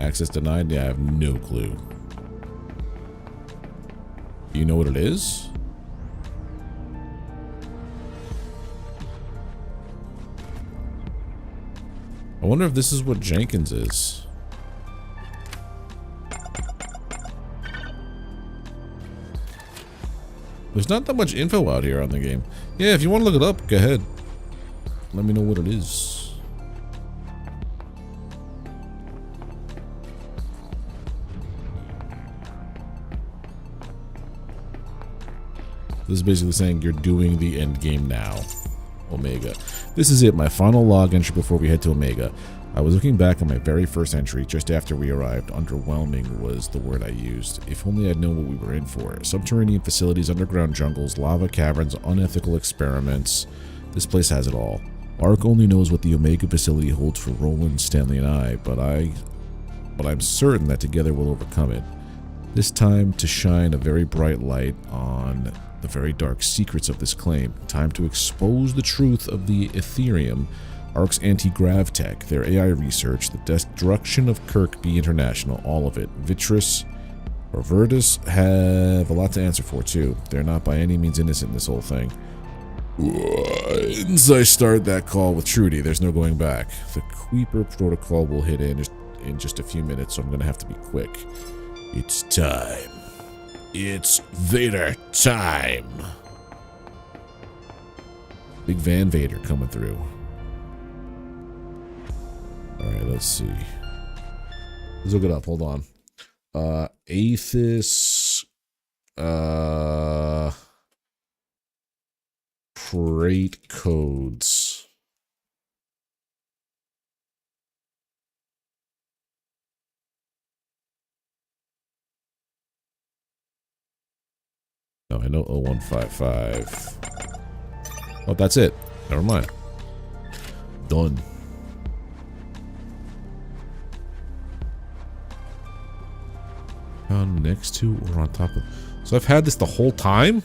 Access denied? Yeah, I have no clue. Do you know what it is? I wonder if this is what Jenkins is. There's not that much info out here on the game. Yeah, if you want to look it up, go ahead. Let me know what it is. This is basically saying you're doing the end game now. Omega. This is it, my final log entry before we head to Omega. I was looking back on my very first entry just after we arrived. Underwhelming was the word I used. If only I'd known what we were in for. Subterranean facilities, underground jungles, lava caverns, unethical experiments. This place has it all. Ark only knows what the Omega facility holds for Roland, Stanley, and I, but I'm certain that together we'll overcome it. This time to shine a very bright light on the very dark secrets of this claim. Time to expose the truth of the Aetherium, Ark's anti-grav tech, their AI research, the destruction of Kirkby International, all of it. Virtus have a lot to answer for too. They're not by any means innocent in this whole thing. Once I start that call with Trudy, there's no going back. The Creeper protocol will hit in just a few minutes, so I'm gonna have to be quick. It's time. It's Vader time. Big Van Vader coming through. Alright, let's see. Let's look it up. Hold on. Aethus. Crate codes. No, I know 0155. Oh, that's it. Never mind. Done. Next to or on top of. So I've had this the whole time?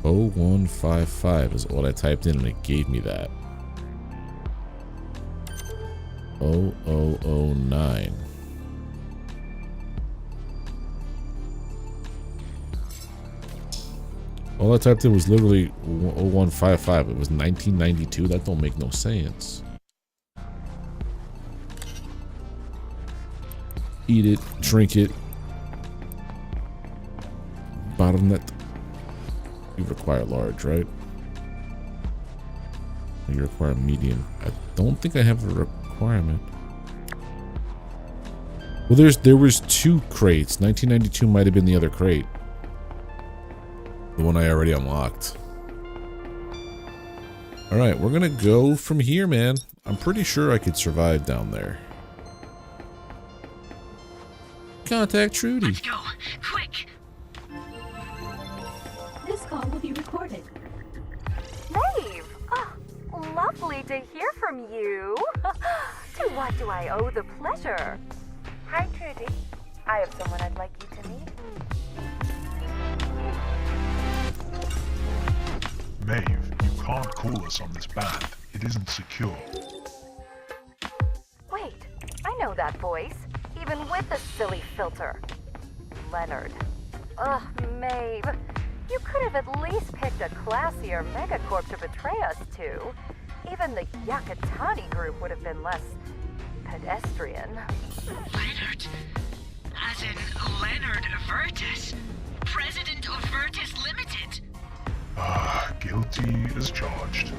Oh, 0155 is what I typed in and it gave me that. 0009. All I typed in was literally 0155. It was 1992. That don't make no sense. Eat it, drink it. Bottleneck. You require large, right? You require medium. I don't think I have a requirement. Well, there was 2 crates. 1992 might have been the other crate. The one I already unlocked. Alright, we're gonna go from here, man. I'm pretty sure I could survive down there. Contact Trudy. Let's go, quick! This call will be recorded. Maeve! Oh, lovely to hear from you. To what do I owe the pleasure? Hi, Trudy. I have someone I'd like you to meet. Maeve, you can't call us on this band. It isn't secure. Wait, I know that voice, even with the silly filter. Leonard. Ugh, Maeve. You could have at least picked a classier megacorp to betray us to. Even the Yakatani group would have been less pedestrian. Leonard? As in Leonard Virtus? President of Virtus Limited? Guilty as charged.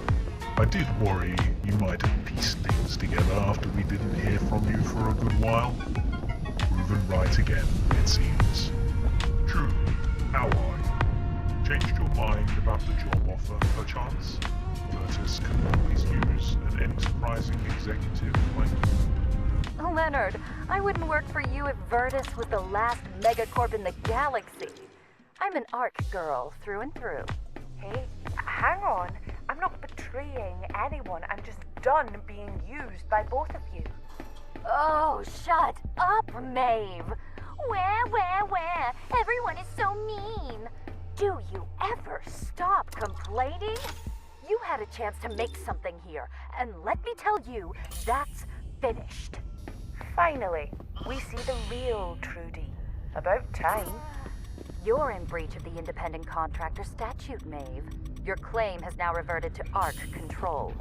I did worry you might have pieced things together after we didn't hear from you for a good while. Proven right again, it seems. True. How are you? Changed your mind about the job offer, perchance? Virtus can always use an enterprising executive like you. Leonard, I wouldn't work for you if Virtus was the last megacorp in the galaxy. I'm an ARC girl through and through. Hey, hang on. I'm not betraying anyone. I'm just done being used by both of you. Oh, shut up, Maeve. Where? Everyone is so mean. Do you ever stop complaining? You had a chance to make something here, and let me tell you, that's finished. Finally, we see the real Trudy. About time. You're in breach of the independent contractor statute, Maeve. Your claim has now reverted to ARC control.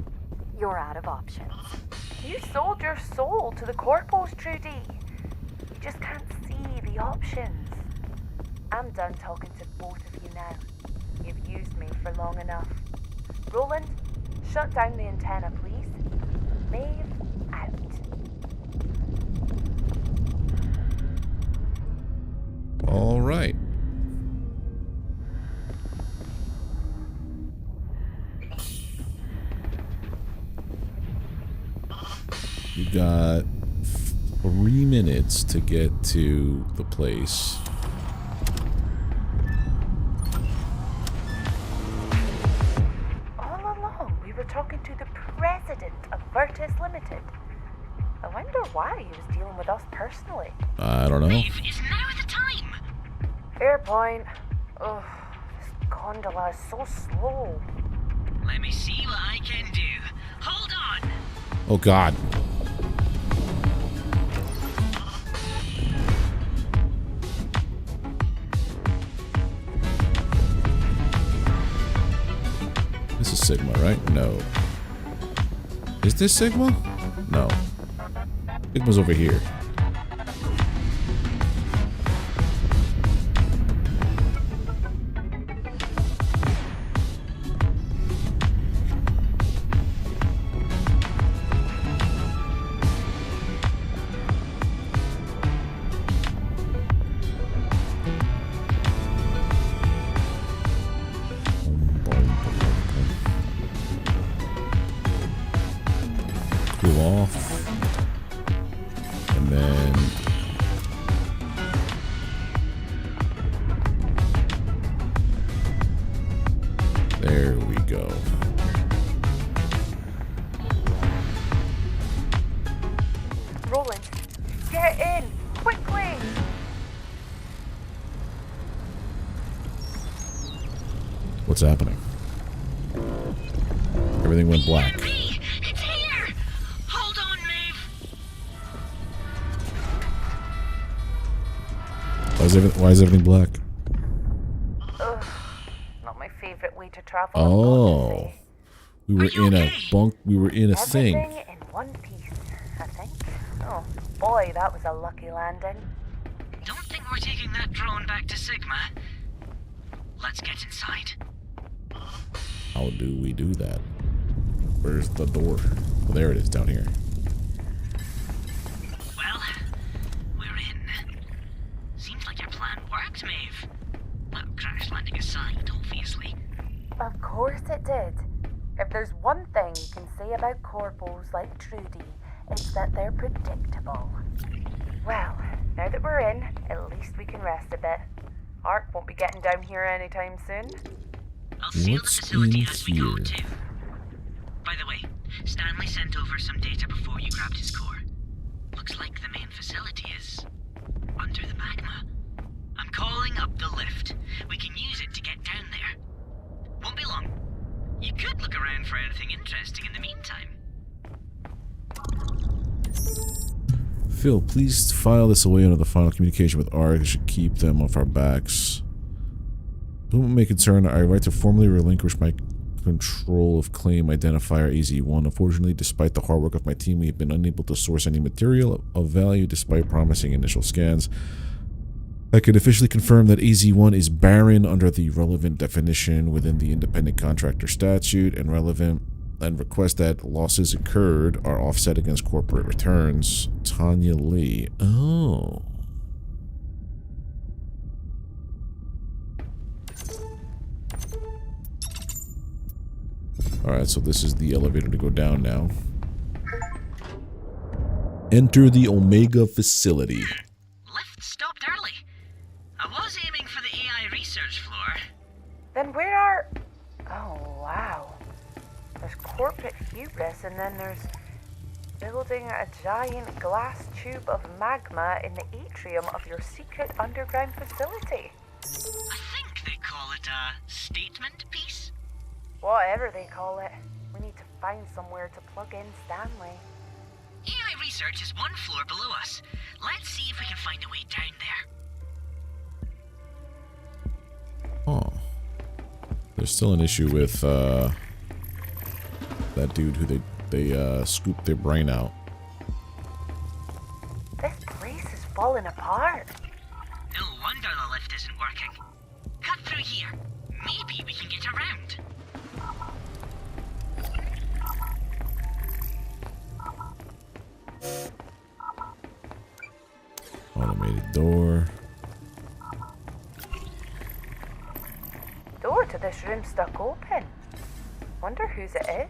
You're out of options. You sold your soul to the corpos, Trudy. You just can't see the options. I'm done talking to both of you now. You've used me for long enough. Roland, shut down the antenna, please. Maeve, out. All right. You got 3 minutes to get to the place. All along, we were talking to the president of Virtus Limited. I wonder why he was dealing with us personally. I don't know. Maeve, is now the time? Fair point. Ugh, this gondola is so slow. Let me see what I can do. Hold on! Oh, God. This is Sigma, right? No. Is this Sigma? No. Sigma's over here. off. And then there we go. Roland, get in! Quickly! What's happening? Everything went black. It's here! Hold on, Maeve! Why is everything black? Ugh, not my favorite way to travel. Oh. We were in a bunk. We were in a thing. Everything in one piece, I think. Oh, boy, that was a lucky landing. Don't think we're taking that drone back to Sigma. Let's get inside. How do we do that? Where's the door? Well, there it is, down here. Well, we're in. Seems like your plan worked, Maeve. Well, crash landing aside, obviously. Of course it did. If there's one thing you can say about corpos like Trudy, it's that they're predictable. Well, now that we're in, at least we can rest a bit. Ark won't be getting down here anytime soon. I'll seal the What's facility in as we go here? too. By the way, Stanley sent over some data before you grabbed his core. Looks like the main facility is under the magma. I'm calling up the lift. We can use it to get down there. Won't be long. You could look around for anything interesting in the meantime. Phil, please file this away under the final communication with ARG. Should keep them off our backs. Whom it may concern, I right to formally relinquish my control of claim identifier AZ1. Unfortunately, despite the hard work of my team, we have been unable to source any material of value despite promising initial scans. I can officially confirm that AZ1 is barren under the relevant definition within the independent contractor statute and request that losses incurred are offset against corporate returns. Tanya Lee. Oh. Alright, so this is the elevator to go down now. Enter the Omega facility. Lift stopped early. I was aiming for the AI research floor. Then where are... Oh, wow. There's corporate hubris, and then there's building a giant glass tube of magma in the atrium of your secret underground facility. I think they call it a statement piece. Whatever they call it, we need to find somewhere to plug in Stanley. AI research is one floor below us. Let's see if we can find a way down there. Oh. There's still an issue with that dude who they scooped their brain out. This place is falling apart. No wonder the lift isn't working. Cut through here. Maybe we can get around. Automated door. Door to this room stuck open. Wonder whose it is.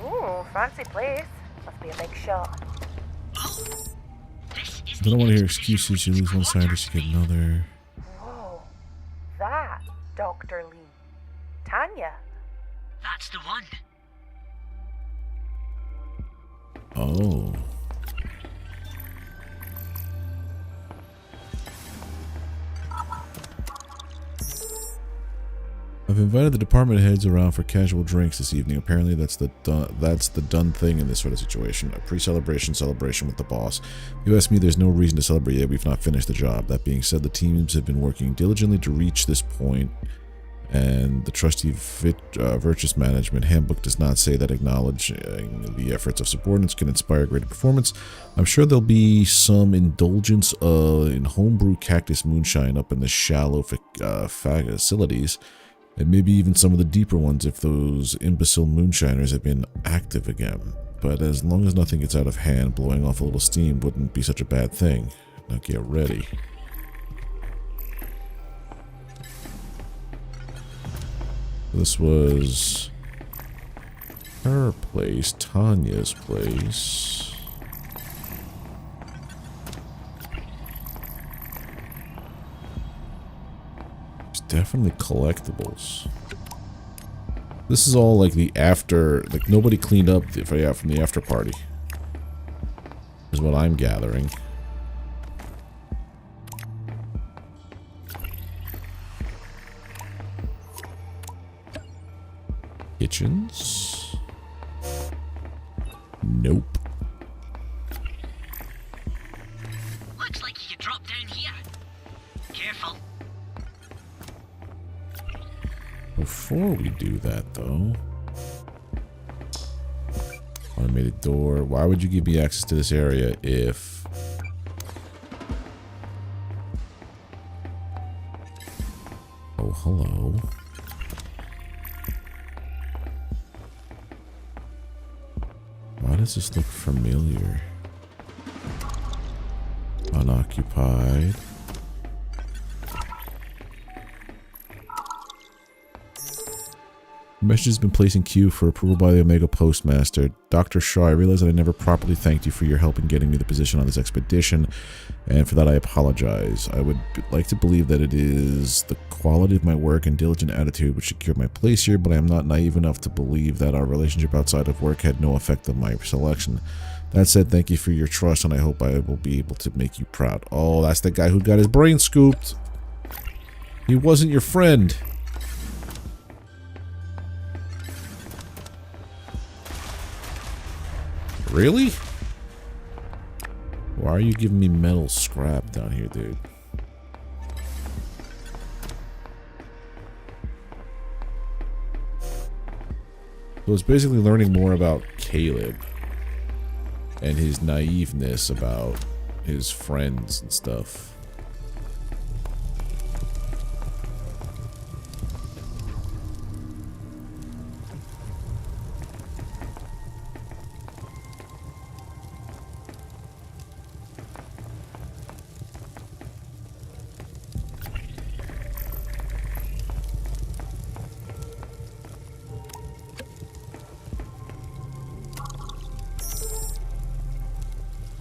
Ooh, fancy place. Must be a big shot. Oh, this is I don't want to hear exposition excuses. You with lose one scientist, you get another. Whoa. That, Dr. Lee. Tanya. That's the one. Oh. I've invited the department heads around for casual drinks this evening. Apparently that's the done thing in this sort of situation. A pre-celebration celebration with the boss. You ask me, there's no reason to celebrate yet. We've not finished the job. That being said, the teams have been working diligently to reach this point, and the trusty virtuous management handbook does not say that acknowledging the efforts of subordinates can inspire greater performance. I'm sure there'll be some indulgence in homebrew cactus moonshine up in the shallow facilities, and maybe even some of the deeper ones if those imbecile moonshiners have been active again. But as long as nothing gets out of hand, blowing off a little steam wouldn't be such a bad thing. Now get ready. This was... her place, Tanya's place. There's definitely collectibles. This is all like the after, like nobody cleaned up from the after party. Is what I'm gathering. Kitchens? Nope. Looks like you could drop down here. Careful. Before we do that, though, automated door. Why would you give me access to this area if... Oh, hello. Why does this look familiar? Unoccupied. The message has been placed in queue for approval by the Omega Postmaster. Dr. Shaw, I realize that I never properly thanked you for your help in getting me the position on this expedition, and for that I apologize. I would like to believe that it is the quality of my work and diligent attitude which secured my place here, but I am not naive enough to believe that our relationship outside of work had no effect on my selection. That said, thank you for your trust, and I hope I will be able to make you proud. Oh, that's the guy who got his brain scooped. He wasn't your friend. Really? Why are you giving me metal scrap down here, dude? So it's basically learning more about Caleb and his naiveness about his friends and stuff.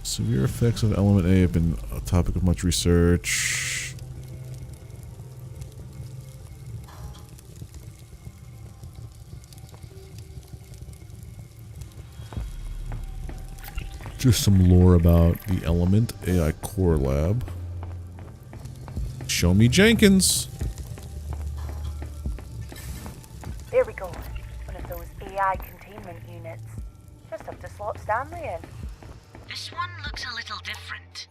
Severe effects of element A have been a topic of much research. Just some lore about the element AI core lab. Show me Jenkins. There we go. One of those AI containment units. Just have to slot Stanley in. This one looks a little different.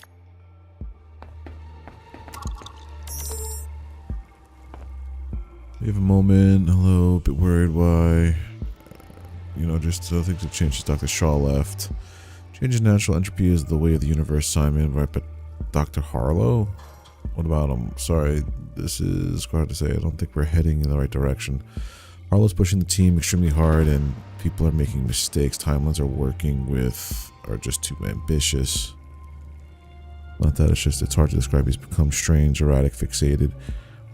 We have a moment. Hello, a bit worried why. You know, just things have changed since Dr. Shaw left. Change in natural entropy is the way of the universe, Simon. Right, but Dr. Harlow? What about him? Sorry, this is hard to say. I don't think we're heading in the right direction. Harlow's pushing the team extremely hard, and people are making mistakes. Timelines are just too ambitious. Not that, it's hard to describe. He's become strange, erratic, fixated.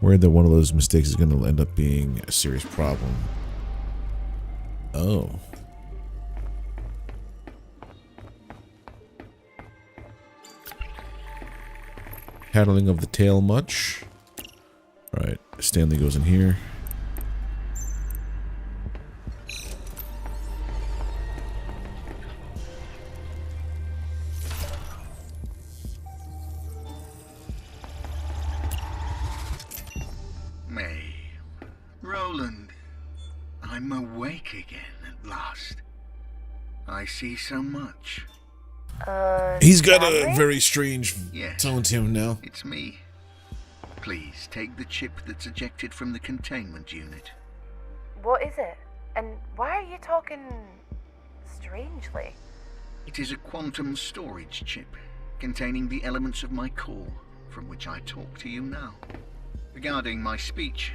Worried that one of those mistakes is going to end up being a serious problem. Oh. Paddling of the tail much? Alright, Stanley goes in here. Maeve. Roland. I'm awake again at last. I see so much. He's got a very strange Yes, tone to him now. it's me. Please take the chip that's ejected from the containment unit. What is it? And why are you talking strangely? It is a quantum storage chip containing the elements of my core, from which I talk to you now. Regarding my speech,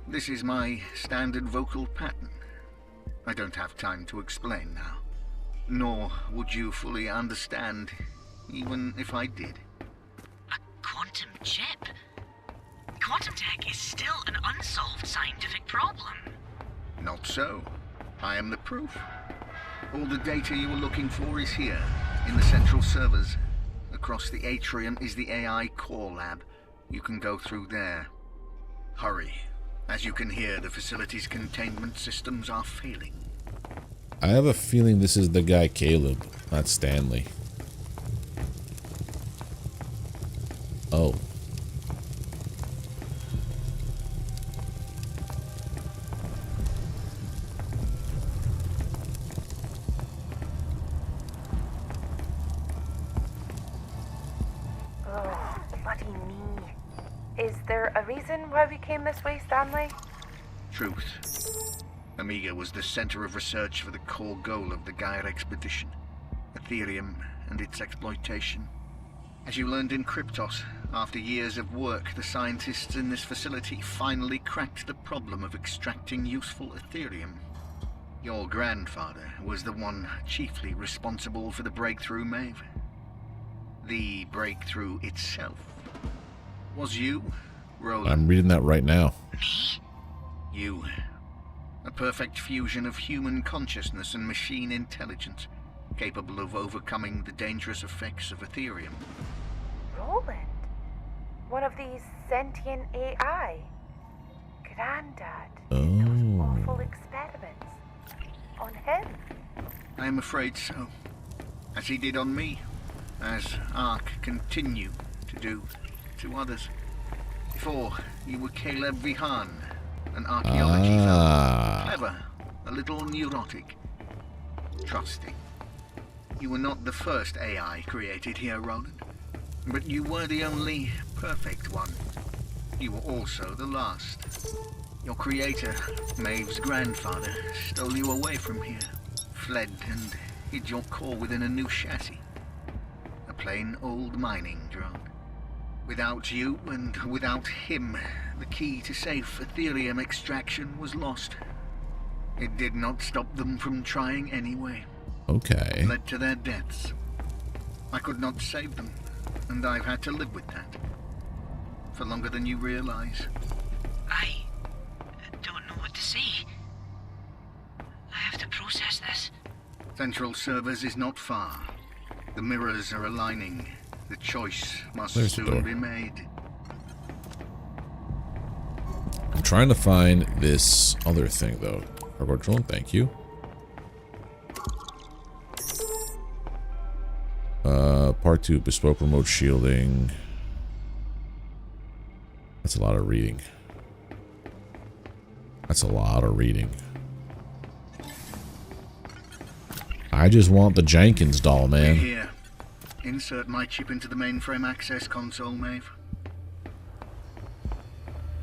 this is my standard vocal pattern. I don't have time to explain now. Nor would you fully understand, even if I did. A quantum chip? Quantum tech is still an unsolved scientific problem. Not so. I am the proof. All the data you were looking for is here, in the central servers. Across the atrium is the AI core lab. You can go through there. Hurry. As you can hear, the facility's containment systems are failing. I have a feeling this is the guy Caleb, not Stanley. Oh. Oh, bloody me. Is there a reason why we came this way, Stanley? Truth. Omega was the center of research for the core goal of the Gaia expedition. Ethereum and its exploitation. As you learned in Kryptos, after years of work, the scientists in this facility finally cracked the problem of extracting useful Ethereum. Your grandfather was the one chiefly responsible for the breakthrough, Maeve. The breakthrough itself. Was you, Roland? I'm reading that right now. You. A perfect fusion of human consciousness and machine intelligence, capable of overcoming the dangerous effects of Ethereum. Roland? One of these sentient AI? Grandad did those awful experiments on him? I am afraid so. As he did on me. As Ark continued to do to others. Before, you were Caleb Vihan, an archaeology fellow. Clever, a little neurotic, trusting. You were not the first AI created here, Roland, but you were the only perfect one. You were also the last. Your creator, Maeve's grandfather, stole you away from here, fled and hid your core within a new chassis. A plain old mining drone. Without you and without him, the key to safe Ethereum extraction was lost. It did not stop them from trying anyway. Okay. It led to their deaths. I could not save them, and I've had to live with that. For longer than you realize. I don't know what to say. I have to process this. Central servers is not far. The mirrors are aligning. The choice must There's the door. soon be made. I'm trying to find this other thing, though. Cargo drone, thank you. Part 2, bespoke remote shielding. That's a lot of reading. That's a lot of reading. I just want the Jenkins doll, man. Here. Insert my chip into the mainframe access console, Maeve.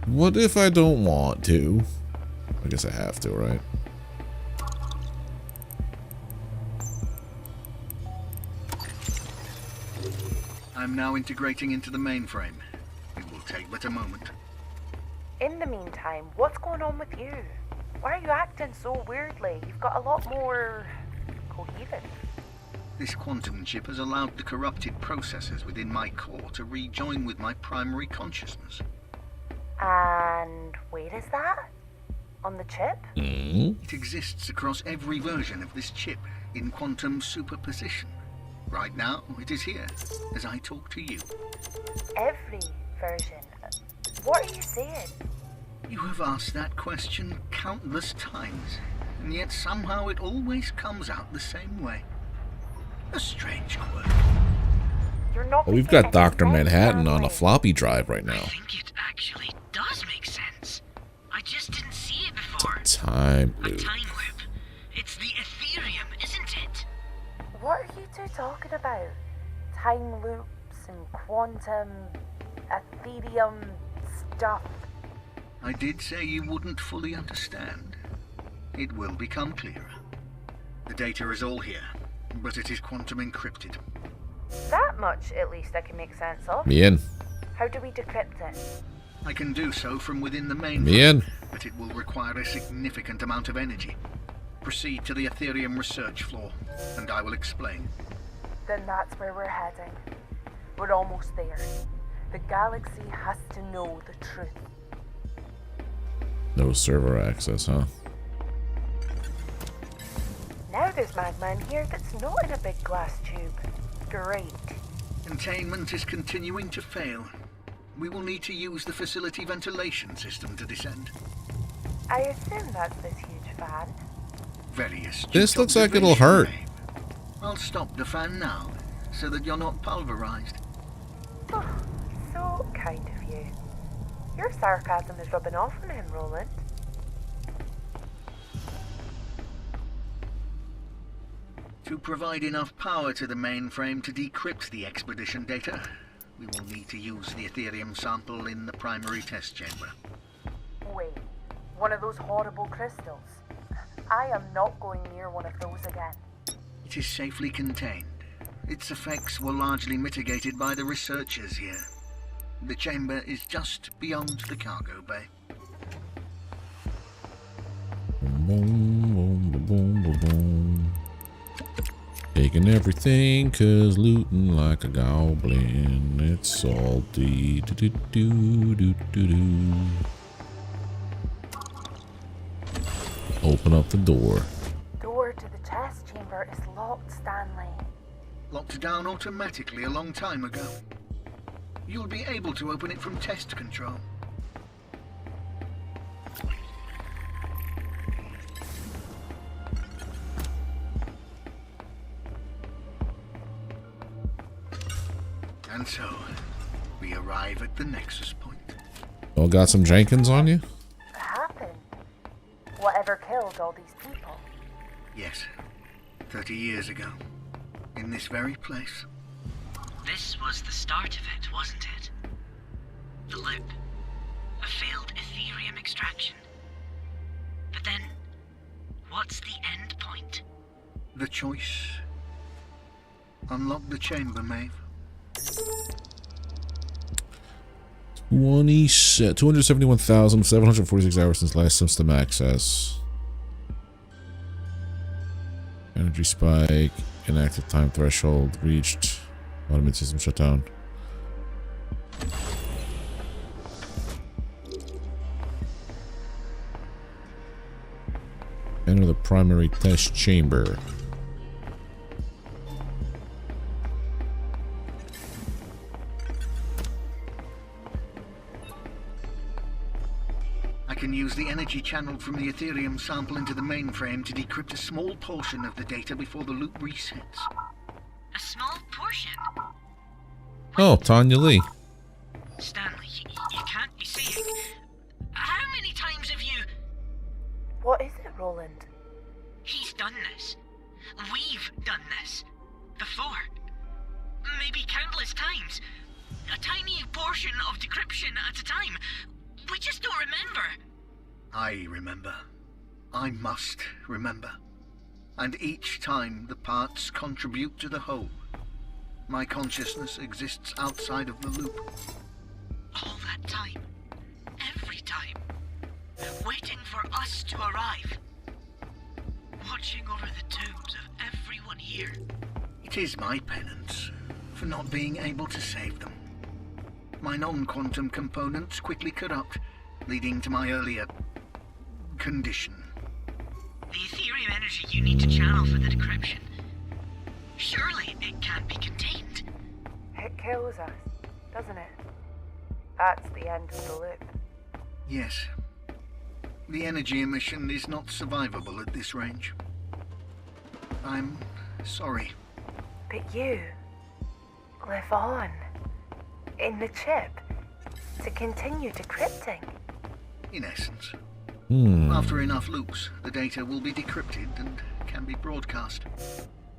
What if I don't want to? I guess I have to, right? I'm now integrating into the mainframe. It will take but a moment. In the meantime, what's going on with you? Why are you acting so weirdly? You've got a lot more coherent. This quantum chip has allowed the corrupted processes within my core to rejoin with my primary consciousness. And where is that? On the chip? It exists across every version of this chip in quantum superposition. Right now, it is here, as I talk to you. Every version? What are you saying? You have asked that question countless times, and yet somehow it always comes out the same way. A strange quirk. You're not Oh, we've making got Dr. any sense, Manhattan on a Stanley. floppy drive right I now. think it actually does make sense. I just didn't see it before. Time A loop. time loop. It's the Ethereum, isn't it? What are you two talking about? Time loops and quantum, Ethereum stuff. I did say you wouldn't fully understand. It will become clearer. The data is all here, but it is quantum encrypted. That much, at least, I can make sense of. Me in. How do we decrypt it? I can do so from within the main Me in. but it will require a significant amount of energy. Proceed to the Ethereum research floor, and I will explain. Then that's where we're heading. We're almost there. The galaxy has to know the truth. No server access, huh? Now there's magma in here that's not in a big glass tube. Great. Containment is continuing to fail. We will need to use the facility ventilation system to descend. I assume that's this huge fan. Very astute. This looks like it'll hurt. Maeve. I'll stop the fan now, so that you're not pulverized. Oh, so kind of you. Your sarcasm is rubbing off on him, Roland. To provide enough power to the mainframe to decrypt the expedition data, we will need to use the Ethereum sample in the primary test chamber. Wait, one of those horrible crystals? I am not going near one of those again. It is safely contained. Its effects were largely mitigated by the researchers here. The chamber is just beyond the cargo bay. Boom, boom, boom, boom, boom, boom. Taking everything, cause looting like a goblin. It's salty. Do, do, do, do, do, do. Open up the door. Door to the chest chamber is locked, Stanley. Locked down automatically a long time ago. You'll be able to open it from test control. And so, we arrive at the nexus point. Oh, got some Jenkins on you? What happened? Whatever killed all these people? Yes, 30 years ago. In this very place. This was the start of it, wasn't it? The loop. A failed Ethereum extraction. But then, what's the end point? The choice. Unlock the chamber, Maeve. 271,746 hours since last system access. Energy spike. Inactive time threshold reached. Automated system shutdown. Enter the primary test chamber. I can use the energy channeled from the Ethereum sample into the mainframe to decrypt a small portion of the data before the loop resets. A small portion? Oh, Tanya Lee. Stanley, you can't be saying... How many times have you... What is it, Roland? He's done this. We've done this. Before. Maybe countless times. A tiny portion of decryption at a time. We just don't remember. I remember. I must remember. And each time the parts contribute to the whole. My consciousness exists outside of the loop. All that time. Every time. Waiting for us to arrive. Watching over the tombs of everyone here. It is my penance for not being able to save them. My non-quantum components quickly corrupt, leading to my earlier condition. The Ethereum energy you need to channel for the decryption. Surely it can't be contained. It kills us, doesn't it? That's the end of the loop. Yes. The energy emission is not survivable at this range. I'm sorry. But you live on in the chip to continue decrypting. In essence. After enough loops, the data will be decrypted and can be broadcast.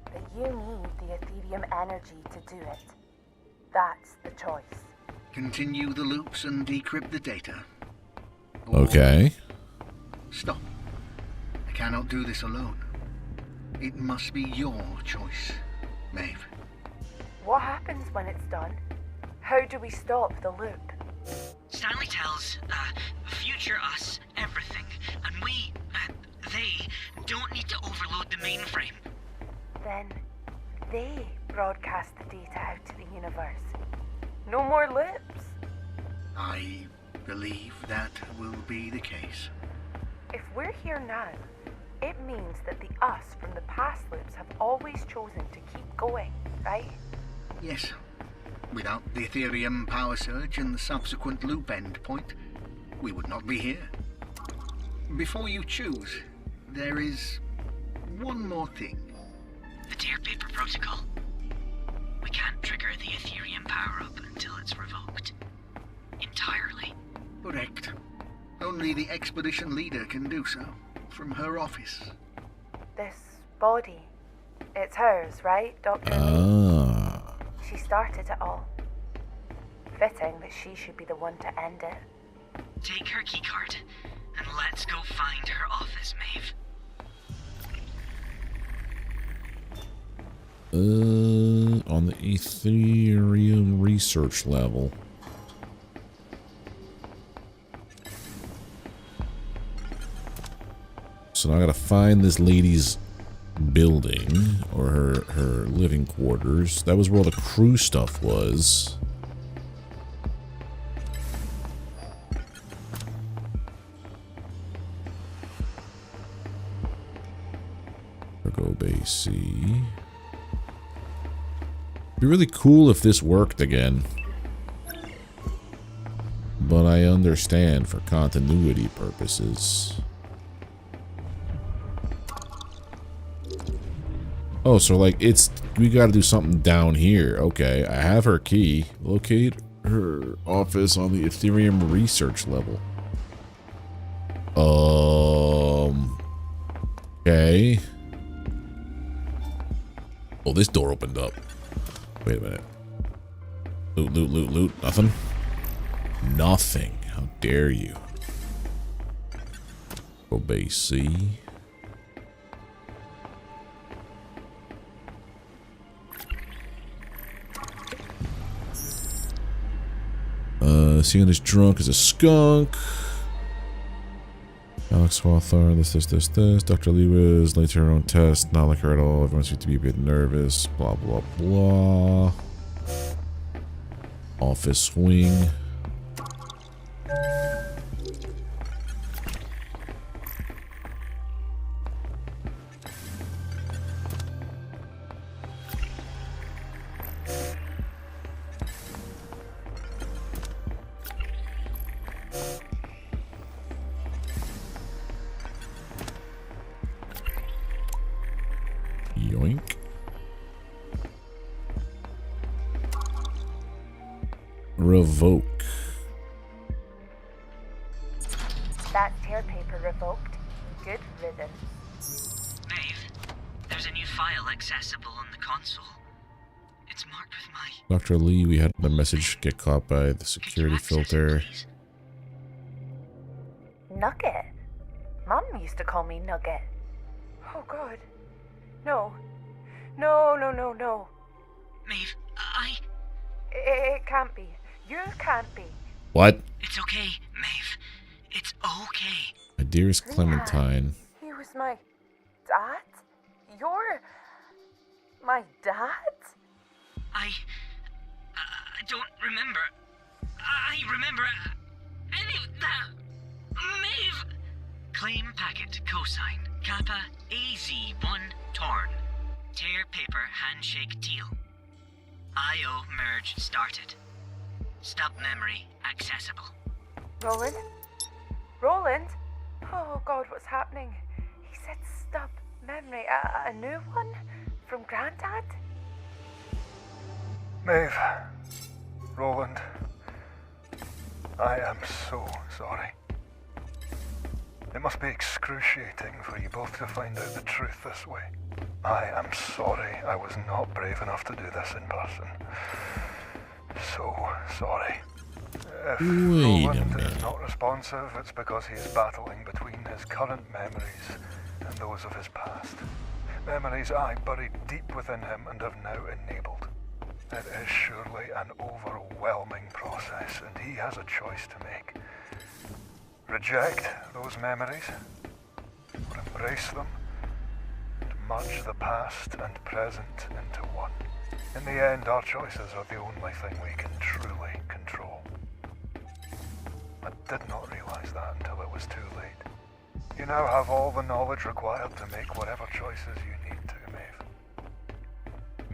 But you need the Ethereum energy to do it. That's the choice. Continue the loops and decrypt the data. Okay. Stop. I cannot do this alone. It must be your choice, Maeve. What happens when it's done? How do we stop the loop? Stanley tells, future us everything, and we, they, don't need to overload the mainframe. Then they broadcast the data out to the universe. No more loops. I believe that will be the case. If we're here now, it means that the us from the past loops have always chosen to keep going, right? Yes. Without the Ethereum power surge and the subsequent loop end point, we would not be here. Before you choose, there is one more thing. The tear paper protocol. We can't trigger the Ethereum power-up until it's revoked. Entirely. Correct. Only the expedition leader can do so, from her office. This body, it's hers, right, Dr. Ah. She started it all. Fitting that she should be the one to end it. Take her keycard, and let's go find her office, Maeve. On the Ethereum research level. So now I gotta find this lady's building, or her living quarters. That was where all the crew stuff was. Cargo Bay C. It'd be really cool if this worked again. But I understand for continuity purposes. Oh, so like we gotta do something down here. Okay, I have her key. Locate her office on the Ethereum research level. Okay. Oh, this door opened up. Wait a minute. Loot, loot, loot, loot. Nothing? Nothing. How dare you? Obey C. Seeing this drunk as a skunk. Alex Hawthorne, this. Dr. Lewis later her own test. Not like her at all. Everyone seems to be a bit nervous. Blah, blah, blah. Office wing. Yoink. Revoke. That tear paper revoked. Good riddance. Maeve, there's a new file accessible on the console. It's marked with my... Dr. Lee, we had the message get caught by the security filter. Nugget? Mum used to call me Nugget. Oh god. No. No. Maeve, It can't be. You can't be. What? It's okay, Maeve. It's okay. My dearest Clementine. He was my dad? You're my dad? I don't remember. I remember any of that. Maeve! Claim packet cosine Kappa AZ1 Torn. Tear paper handshake teal. IO merge started. Stub memory accessible. Roland? Roland? Oh god, what's happening? He said stub memory. A new one? From Granddad? Maeve, Roland, I am so sorry. It must be excruciating for you both to find out the truth this way. I am sorry I was not brave enough to do this in person. So sorry. If Roland is not responsive, it's because he is battling between his current memories and those of his past. Memories I buried deep within him and have now enabled. It is surely an overwhelming process, and he has a choice to make. Reject those memories, or embrace them, and merge the past and present into one. In the end, our choices are the only thing we can truly control. I did not realize that until it was too late. You now have all the knowledge required to make whatever choices you need to, Maeve.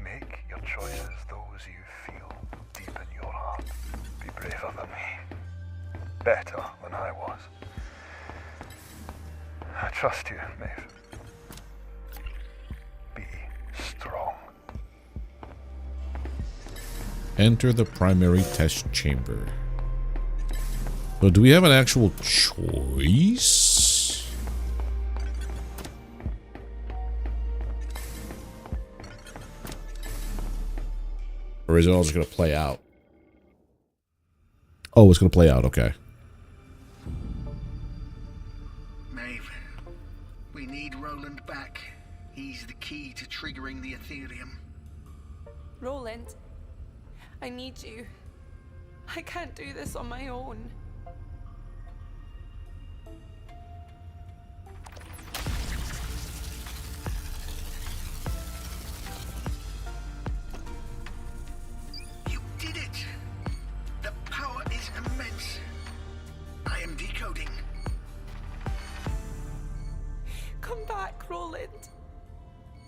Make your choices those you feel deep in your heart. Be braver than me. Better than I was. I trust you, Maeve. Be strong. Enter the primary test chamber. So do we have an actual choice? Or is it all just going to play out? Oh, it's going to play out. Okay. Maeve, we need Roland back. He's the key to triggering the Ethereum. Roland, I need you. I can't do this on my own. You did it! The power is immense. I am decoding. Come back, Roland.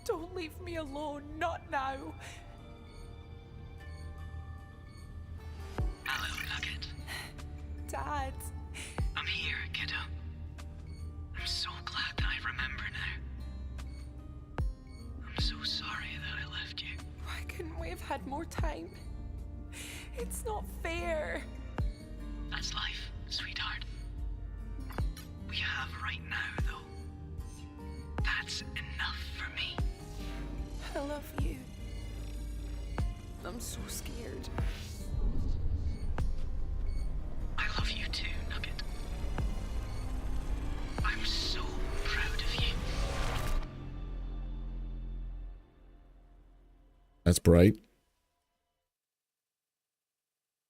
Don't leave me alone, not now. Hello, Nugget. Dad. I'm here, kiddo. I'm so glad that I remember now. I'm so sorry that I left you. Why couldn't we have had more time? It's not fair. That's life, sweetheart. We have right now, though. That's enough for me. I love you. I'm so scared. I love you too, Nugget. I'm so proud of you. That's bright.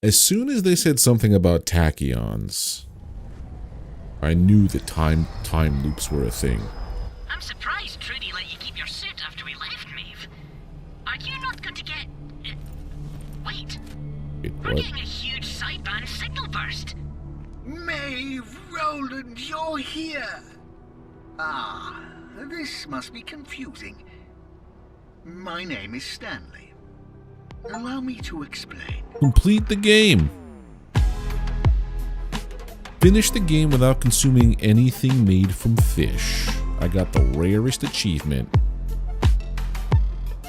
As soon as they said something about tachyons, I knew that time loops were a thing. I'm surprised Trudy let you keep your suit after we left, Maeve. Are you not going to get... wait. We're getting a huge sideband signal burst. Maeve, Roland, you're here! Ah, this must be confusing. My name is Stanley. Allow me to explain. Complete the game. Finish the game without consuming anything made from fish. I got the rarest achievement.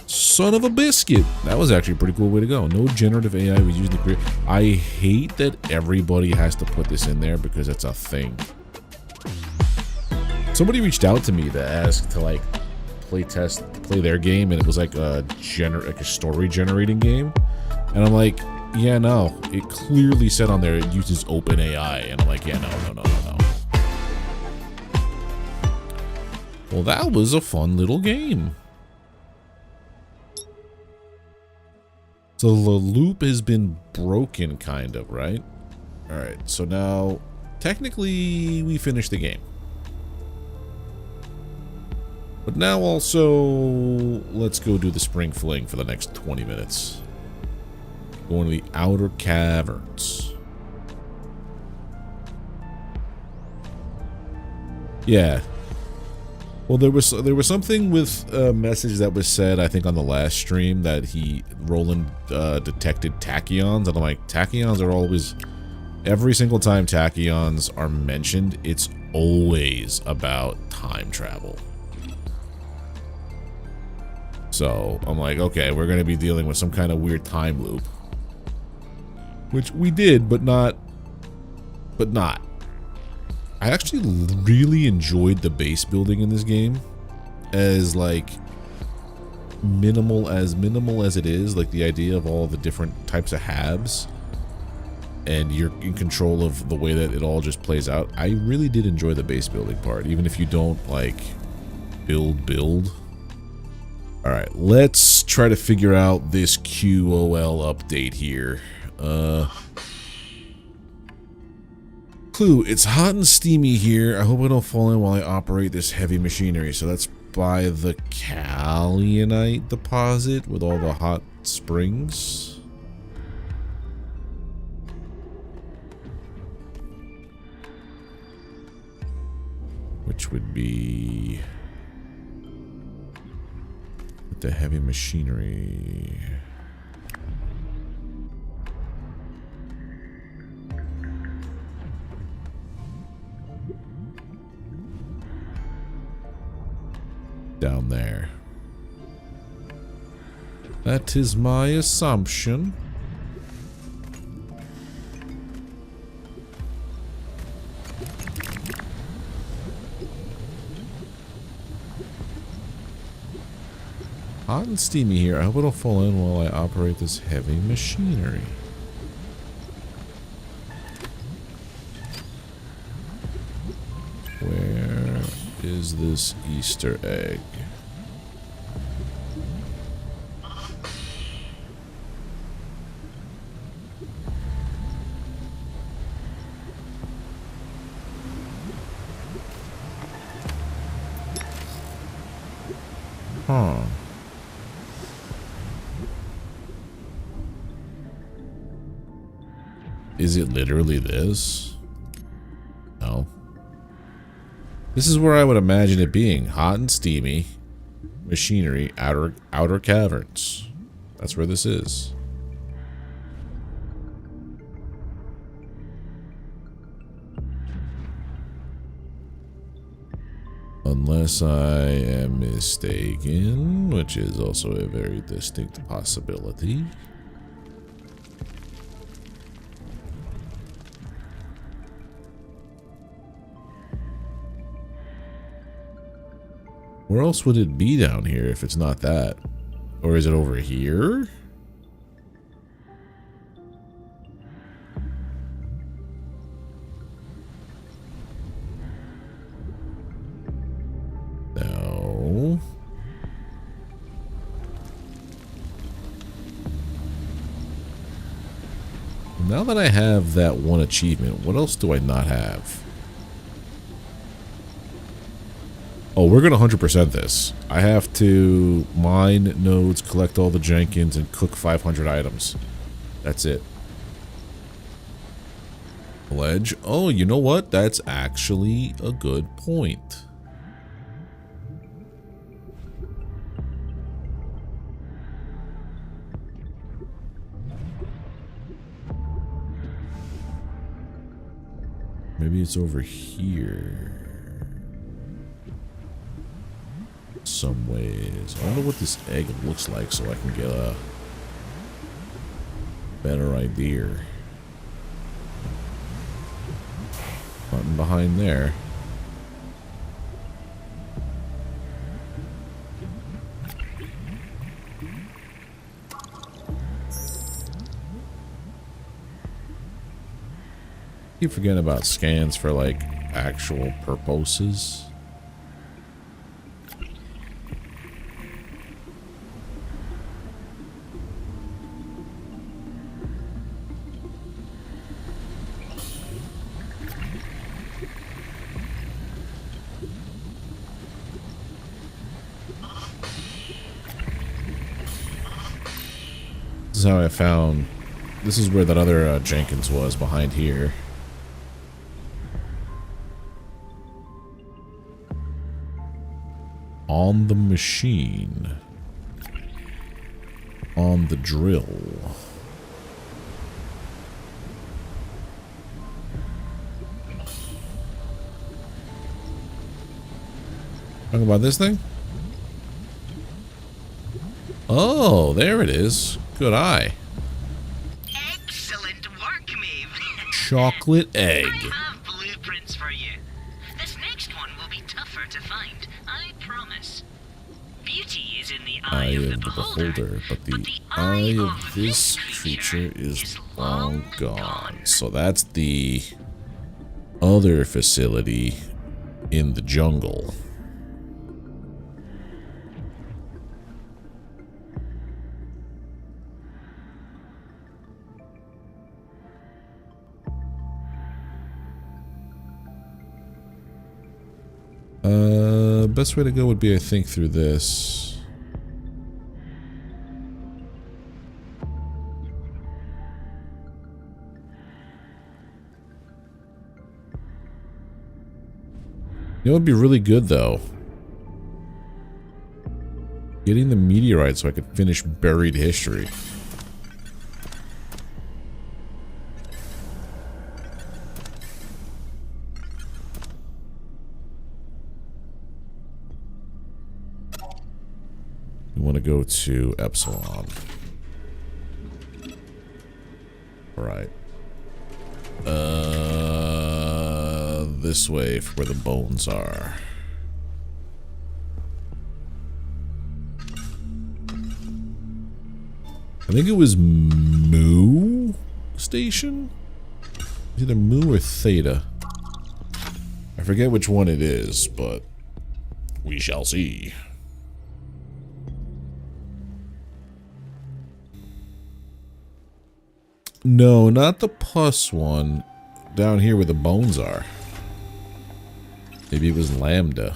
Son of a biscuit. That was actually a pretty cool way to go. No generative AI was used to create. I hate that everybody has to put this in there because it's a thing. Somebody reached out to me to ask to like play their game, and it was like a story generating game, and I'm like, yeah, no, it clearly said on there it uses OpenAI, and I'm like, yeah, no. Well, that was a fun little game. So the loop has been broken, kind of, right? All right, so now technically we finished the game. But now also, let's go do the spring fling for the next 20 minutes. Going to the outer caverns. Yeah. Well, there was something with a message that was said, I think, on the last stream that Roland detected tachyons, and I'm like, tachyons are always, every single time tachyons are mentioned, it's always about time travel. So I'm like, okay, we're going to be dealing with some kind of weird time loop. Which we did, but not. I actually really enjoyed the base building in this game. As like minimal as it is, like the idea of all the different types of halves. And you're in control of the way that it all just plays out. I really did enjoy the base building part, even if you don't like build. Alright, let's try to figure out this QOL update here. Clue, it's hot and steamy here. I hope I don't fall in while I operate this heavy machinery. So that's by the Kaolianite deposit with all the hot springs. which would be the heavy machinery. Down there. That is my assumption. Hot and steamy here. I hope it'll fall in while I operate this heavy machinery. Where is this Easter egg? Huh. Is it literally this? No. This is where I would imagine it being. Hot and steamy. Machinery. Outer caverns. That's where this is. Unless I am mistaken, which is also a very distinct possibility. Where else would it be down here if it's not that? Or is it over here? No. Now that I have that one achievement, what else do I not have? Oh, we're going to 100% this. I have to mine nodes, collect all the Jenkins, and cook 500 items. That's it. Ledge. Oh, you know what? That's actually a good point. Maybe it's over here. Some ways. I wonder what this egg looks like so I can get a better idea. Nothing behind there. Keep forgetting about scans for like actual purposes. This is how I found. This is where that other Jenkins was, behind here. On the machine. On the drill. Talking about this thing? Oh, there it is. Good eye. Excellent work, Maeve. Chocolate egg. I have blueprints for you. This next one will be tougher to find, I promise. Beauty is in the eye of the beholder, but the eye of this creature is long gone. So that's the other facility in the jungle. Best way to go would be, I think, through this. You know, it'd be really good though. Getting the meteorite so I could finish Buried History. We want to go to Epsilon. Alright. This way for where the bones are. I think it was Mu Station? It's either Mu or Theta. I forget which one it is, but we shall see. No, not the plus one. Down here where the bones are. Maybe it was Lambda.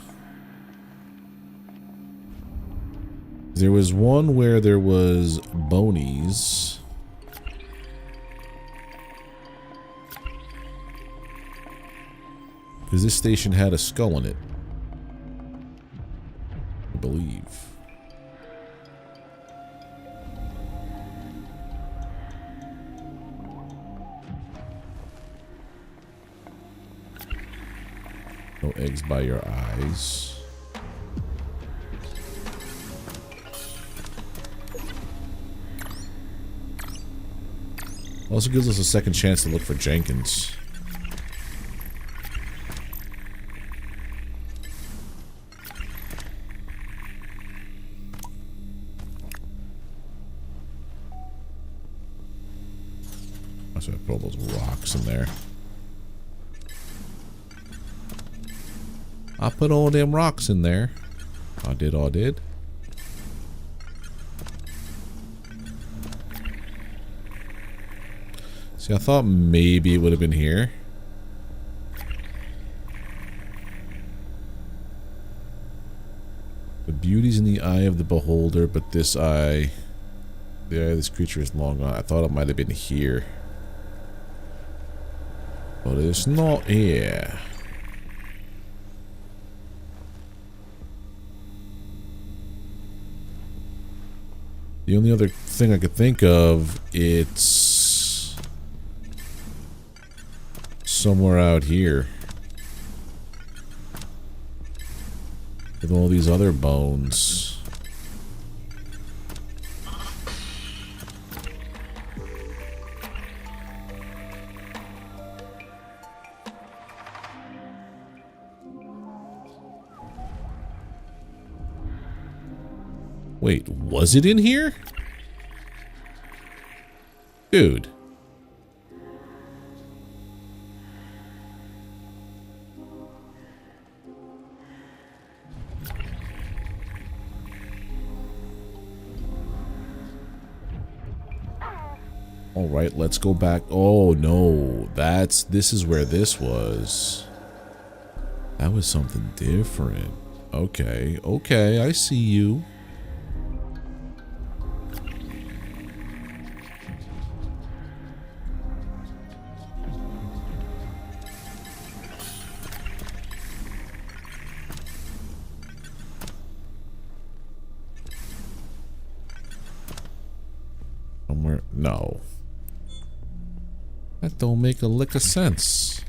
There was one where there was bonies. Because this station had a skull in it. I believe. No eggs by your eyes. Also gives us a second chance to look for Jenkins. So I put all those rocks in there. I put all them rocks in there. I did. See, I thought maybe it would have been here. The beauty's in the eye of the beholder, but this eye... The eye of this creature is long gone. I thought it might have been here. But it's not here. The only other thing I could think of, it's somewhere out here with all these other bones. Wait, was it in here? Dude. All right, let's go back. Oh no, this is where this was. That was something different. Okay, I see you. No. That don't make a lick of sense.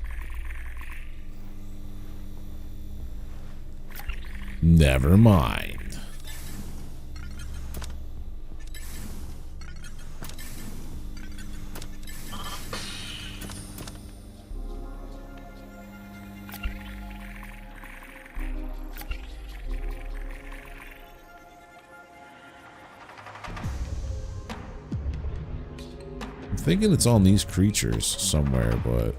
Never mind. I'm thinking it's on these creatures somewhere, but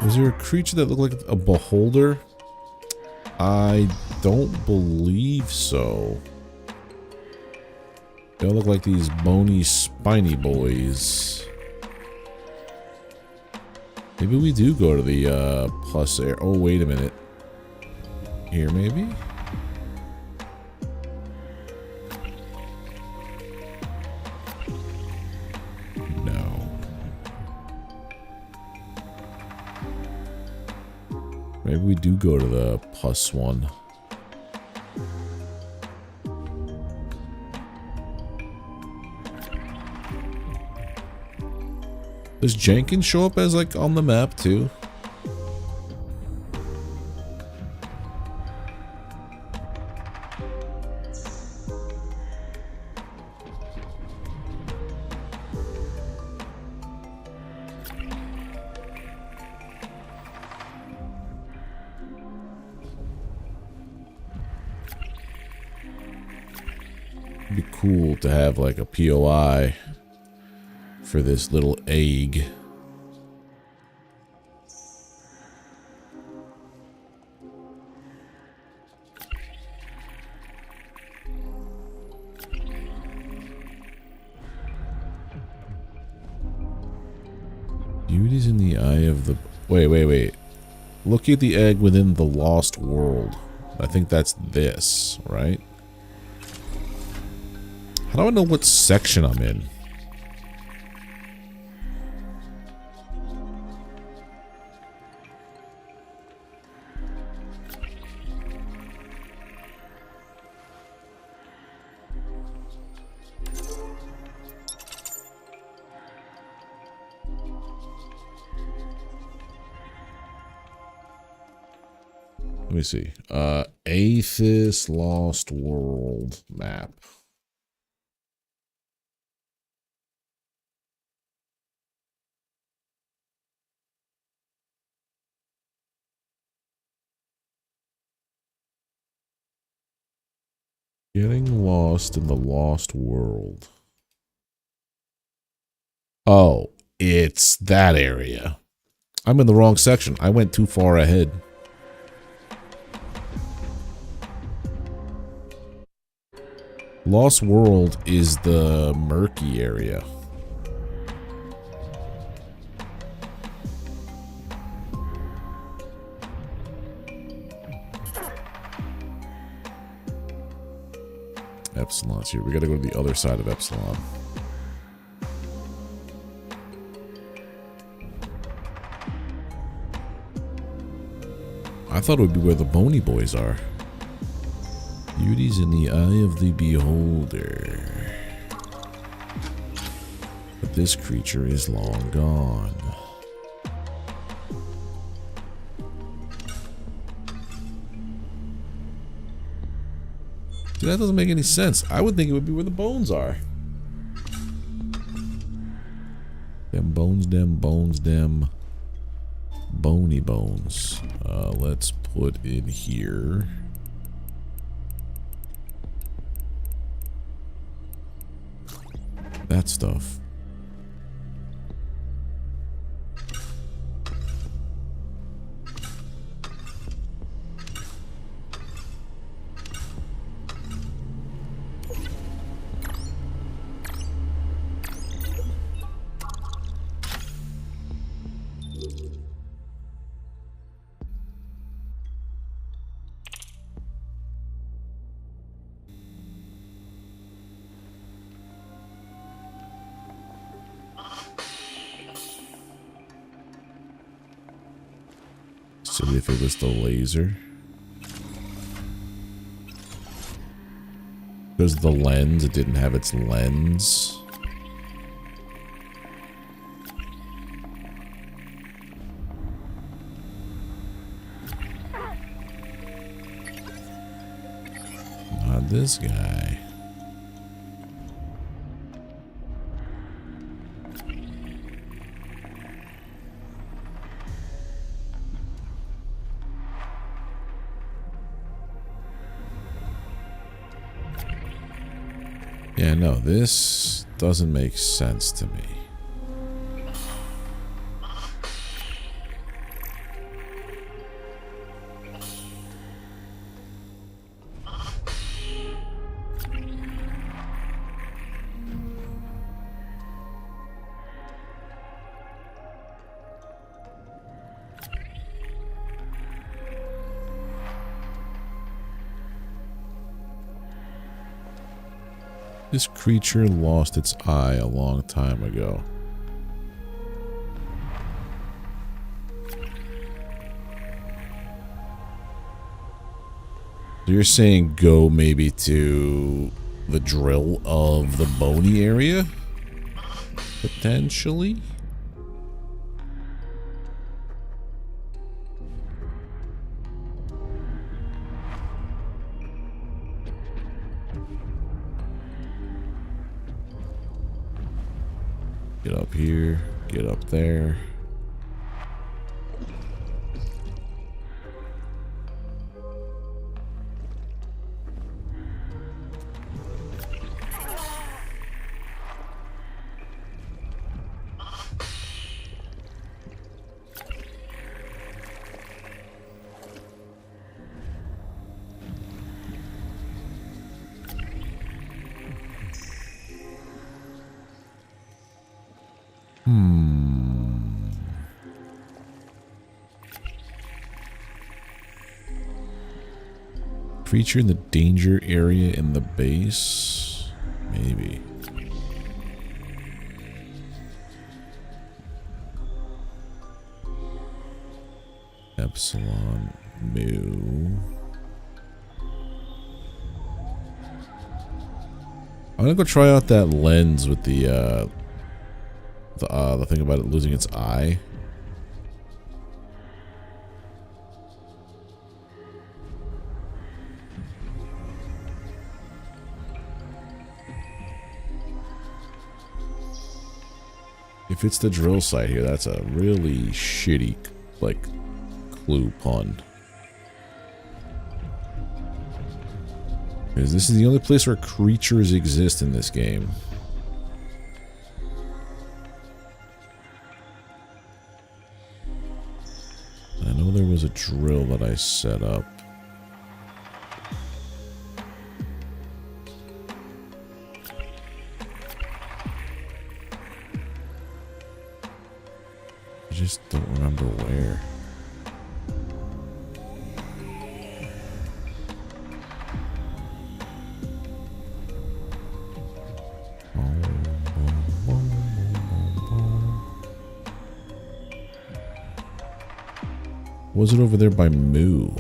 was there a creature that looked like a beholder? I don't believe so. They all look like these bony, spiny boys. Maybe we do go to the plus air. Oh, wait a minute. Here, maybe? No. Maybe we do go to the plus one. Does Jenkins show up as like on the map too? It'd be cool to have like a POI for this little egg. Beauty's in the eye of the... Wait. Look at the egg within the lost world. I think that's this, right? How do I know what section I'm in? Let me see. Aethus Lost World map. Getting lost in the Lost World. Oh, it's that area. I'm in the wrong section. I went too far ahead. Lost World is the murky area. Epsilon's here. We gotta go to the other side of Epsilon. I thought it would be where the bony boys are. Beauty's in the eye of the beholder. But this creature is long gone. Dude, that doesn't make any sense. I would think it would be where the bones are. Them bones, them bony bones. Let's put in here. That stuff. See if it was the laser. Because the lens, it didn't have its lens. Not this guy. Yeah, no, this doesn't make sense to me. This creature lost its eye a long time ago. So you're saying go maybe to the drill of the bony area? Potentially? Get up here, get up there. Creature in the danger area in the base? Maybe. Epsilon Mu. I'm gonna go try out that lens with the thing about it losing its eye. If it's the drill site here, that's a really shitty, like, clue pun. Because this is the only place where creatures exist in this game. I know there was a drill that I set up. I just don't remember where. Was it over there by Moo?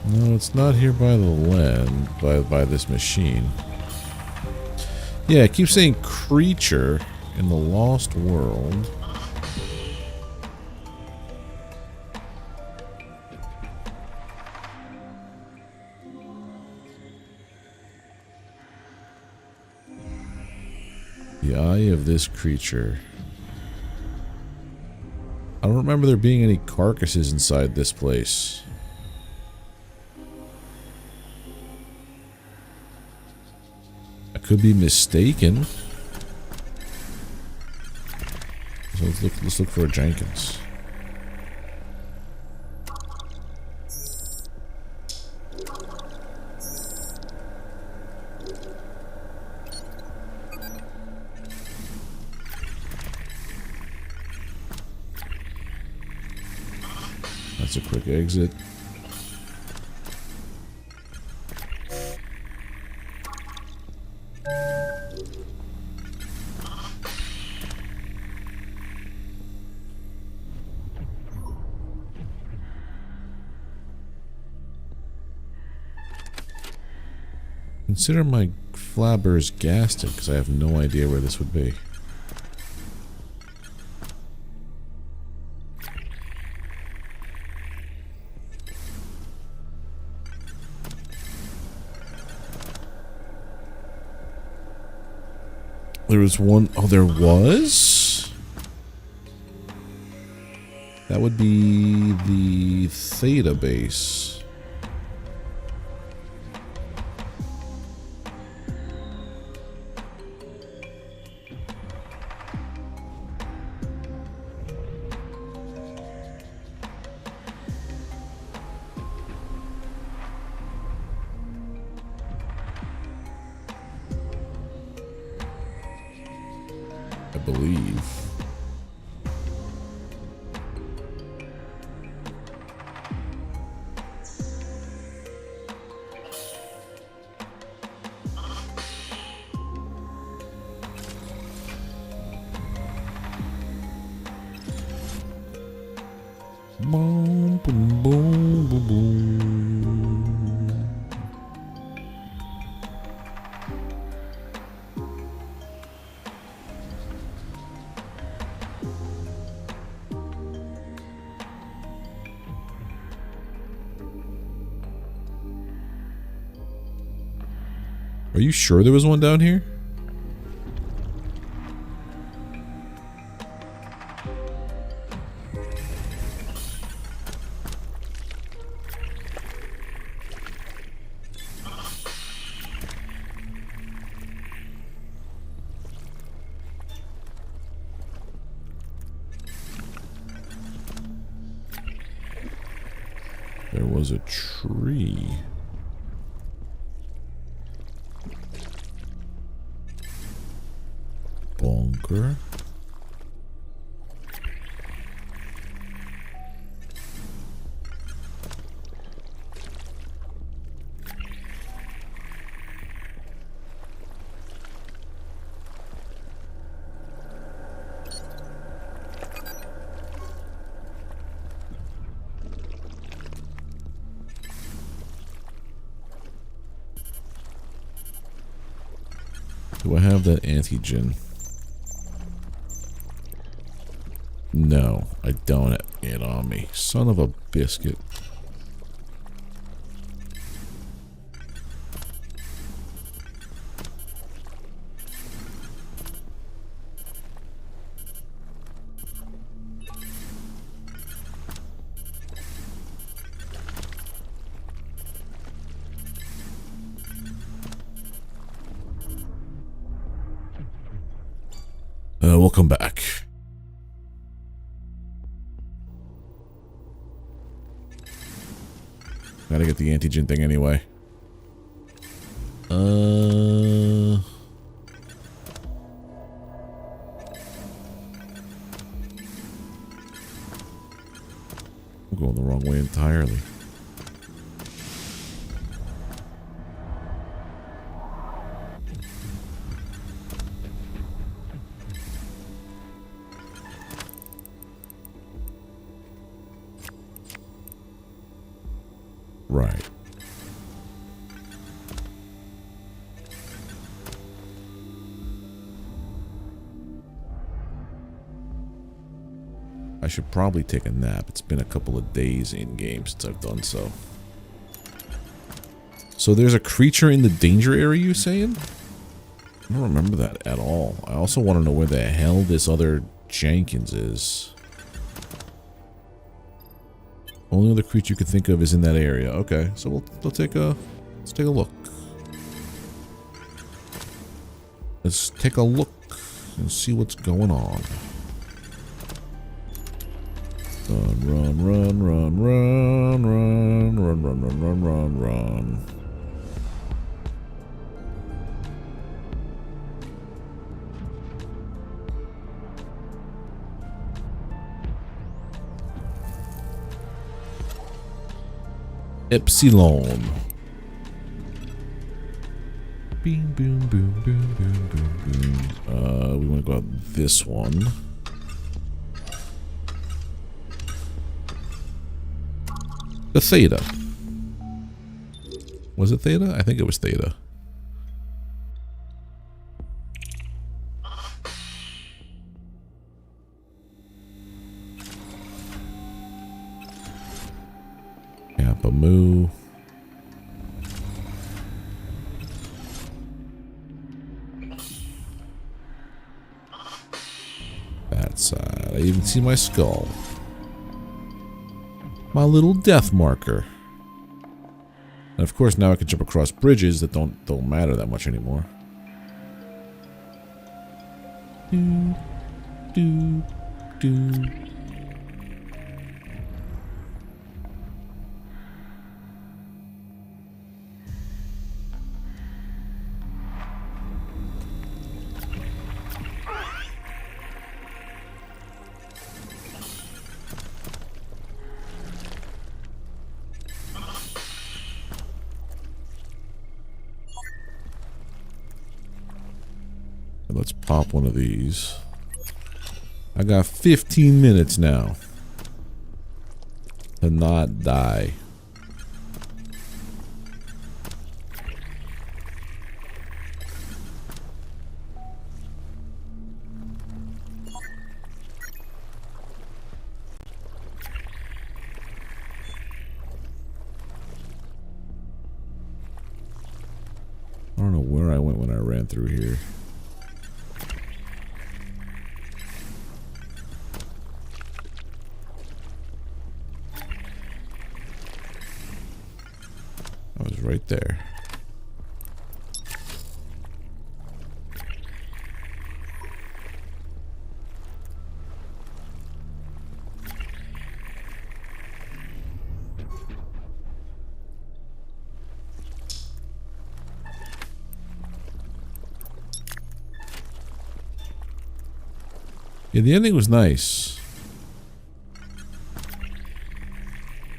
No, it's not here by the land, by this machine. Yeah, it keeps saying creature in the Lost World. The eye of this creature. I don't remember there being any carcasses inside this place. Could be mistaken. So let's look for a Jenkins. That's a quick exit. Consider my flabbers gasted, because I have no idea where this would be. There was one. Oh, there was? That would be the Theta base. I believe. Boom, boom, boom, boom, boom. Are you sure there was one down here? There was a tree. Bonker. Do I have that antigen? No, I don't have it on me. Son of a biscuit. We'll come back. Gotta get the antigen thing anyway. I'm going the wrong way entirely. Right. I should probably take a nap. It's been a couple of days in game since I've done so. So there's a creature in the danger area, you saying? I don't remember that at all. I also want to know where the hell this other Jenkins is. Only other creature you could think of is in that area. Okay, so let's take a look. Let's take a look and see what's going on. Run, run, run, run, run, run, run, run, run, run, run. Epsilon. Boom, boom, boom, boom, boom, boom, boom. We want to go out this one. The Theta. Was it Theta? I think it was Theta. Kappa Mu. That side. I even see my skull. My little death marker. And of course now I can jump across bridges that don't matter that much anymore. Do, do, do. Let's pop one of these. I got 15 minutes now to not die. I don't know where I went when I ran through here. Right there. Yeah, the ending was nice.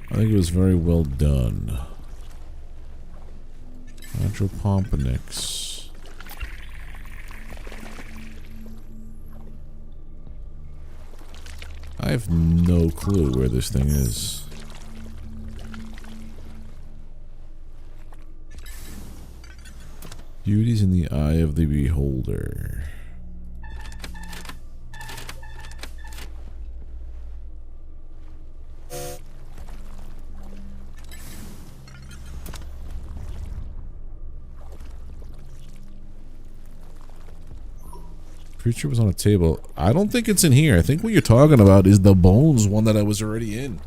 I think it was very well done. Hydropomponix. I have no clue where this thing is. Beauty's in the eye of the beholder. Creature was on a table. I don't think it's in here. I think what you're talking about is the bones one that I was already in.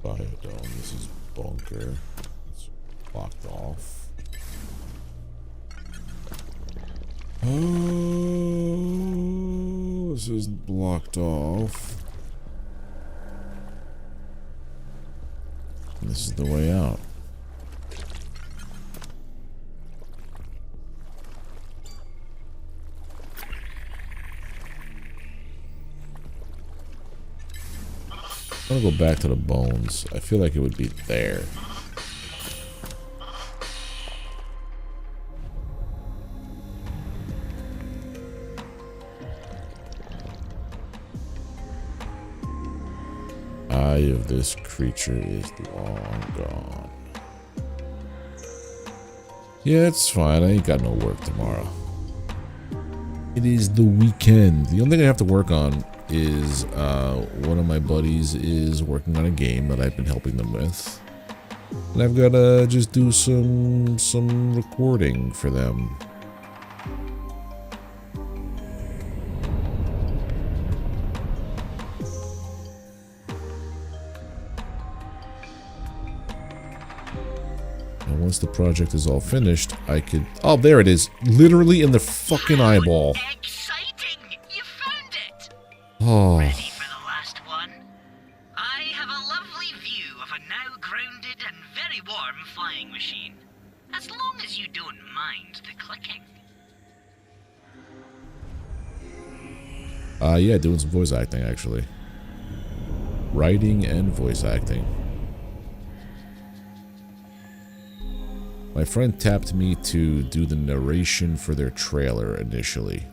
Biodome. This is bunker. It's blocked off. Oh, this is blocked off. And this is the way out. I'm gonna go back to the bones. I feel like it would be there. Eye of this creature is long gone. Yeah, it's fine. I ain't got no work tomorrow. It is the weekend. The only thing I have to work on is one of my buddies is working on a game that I've been helping them with, and I've got to just do some recording for them. And once the project is all finished, I could... Oh, there it is. Literally in the fucking eyeball. Oh. Ready for the last one? I have a lovely view of a now grounded and very warm flying machine. As long as you don't mind the clicking. Yeah, doing some voice acting actually. Writing and voice acting. My friend tapped me to do the narration for their trailer initially.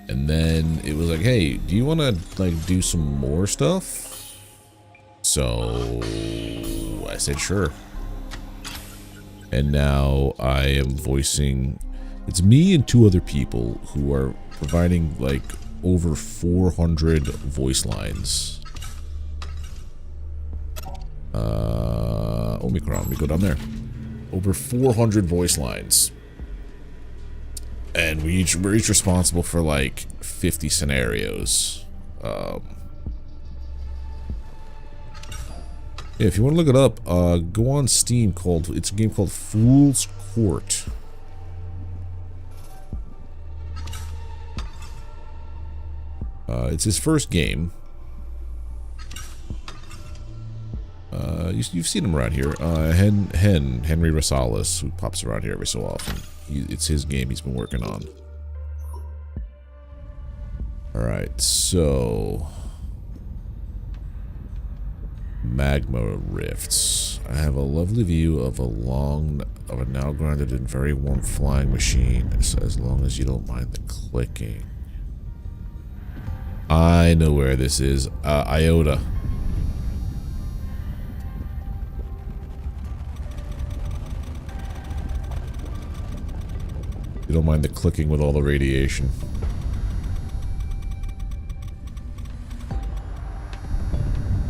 And then it was like, hey, do you want to like do some more stuff? So I said sure. And now I am voicing, it's me and 2 other people who are providing like over 400 voice lines. Omicron, we go down there. Over 400 voice lines. And we're each responsible for like 50 scenarios. Yeah, if you want to look it up, go on Steam. It's a game called Fool's Court. It's his first game. You've seen him around here. Henry Rosales, who pops around here every so often. It's his game he's been working on. Alright, so... Magma rifts. I have a lovely view of a now grounded and very warm flying machine, as long as you don't mind the clicking. I know where this is. Iota. You don't mind the clicking with all the radiation.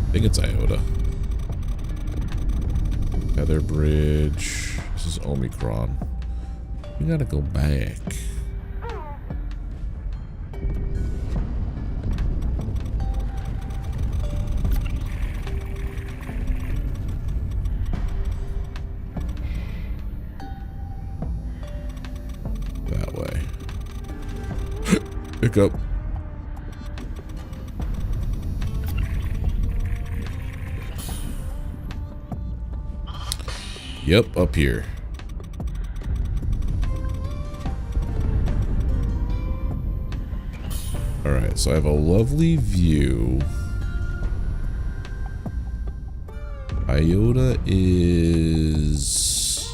I think it's Iota. Feather Bridge. This is Omicron. We gotta go back. That way. Pick up. Yep, up here. Alright, so I have a lovely view. Iota is...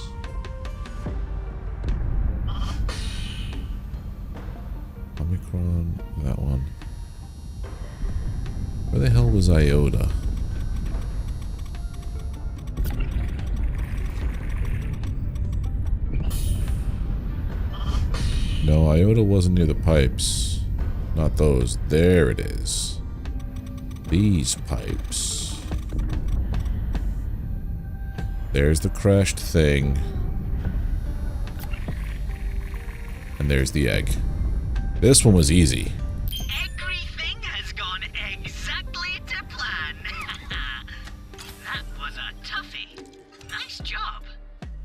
Omicron, that one. Where the hell was Iota? No, Iota wasn't near the pipes. Not those. There it is. These pipes. There's the crashed thing. And there's the egg. This one was easy. Everything has gone exactly to plan. That was a toughie. Nice job.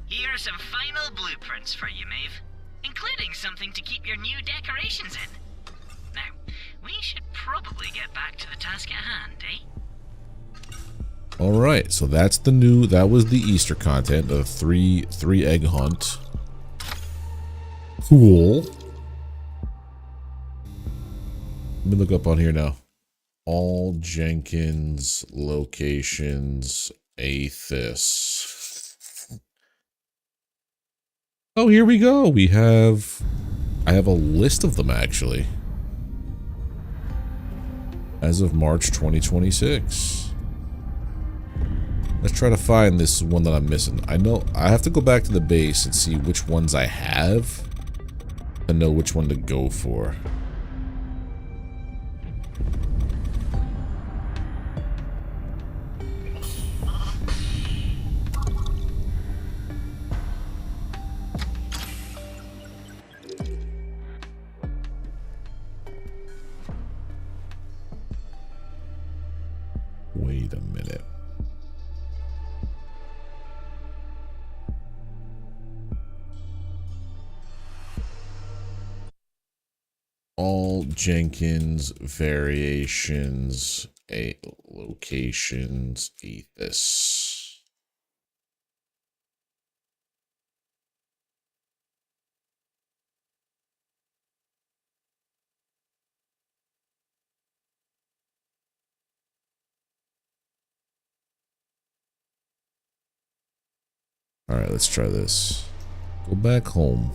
Here are some final blueprints for you, Maeve. Including something to keep your new decorations in. Now, we should probably get back to the task at hand, eh? Alright, so that's the that was the Easter content, the three egg hunt. Cool. Let me look up on here now. All Jenkins locations, Aethus. Oh, here we go. I have a list of them actually. As of March 2026. Let's try to find this one that I'm missing. I know I have to go back to the base and see which ones I have and know which one to go for. Wait a minute. All Jenkins variations, locations, Aethus. Alright, let's try this. Go back home.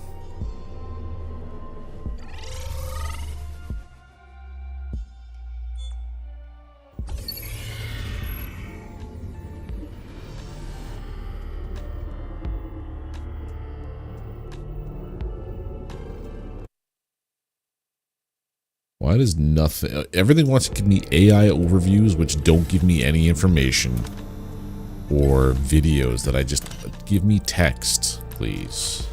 Why does nothing... Everything wants to give me AI overviews, which don't give me any information. Or videos that I just... Give me text, please.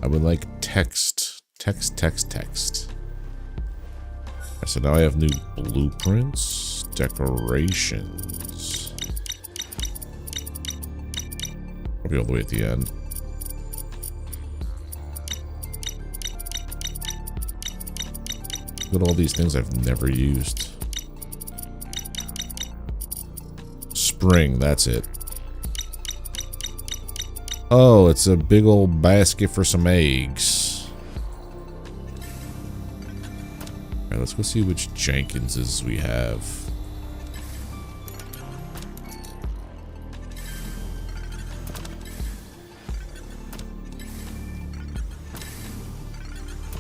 I would like text. Text. So now I have new blueprints. Decorations. Probably all the way at the end. Look at all these things I've never used. Spring, that's it. Oh, it's a big old basket for some eggs. Alright, let's go see which Jenkinses we have.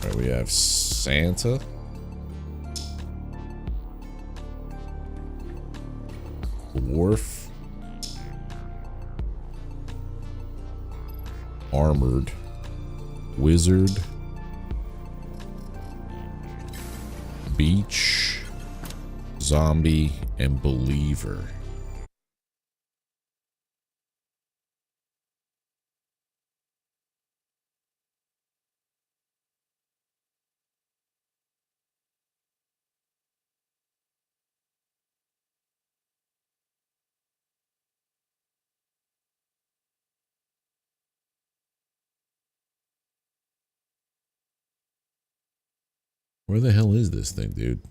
Alright, we have Santa. Dwarf. Armored. Wizard. Beach. Zombie. And Believer. Where the hell is this thing, dude?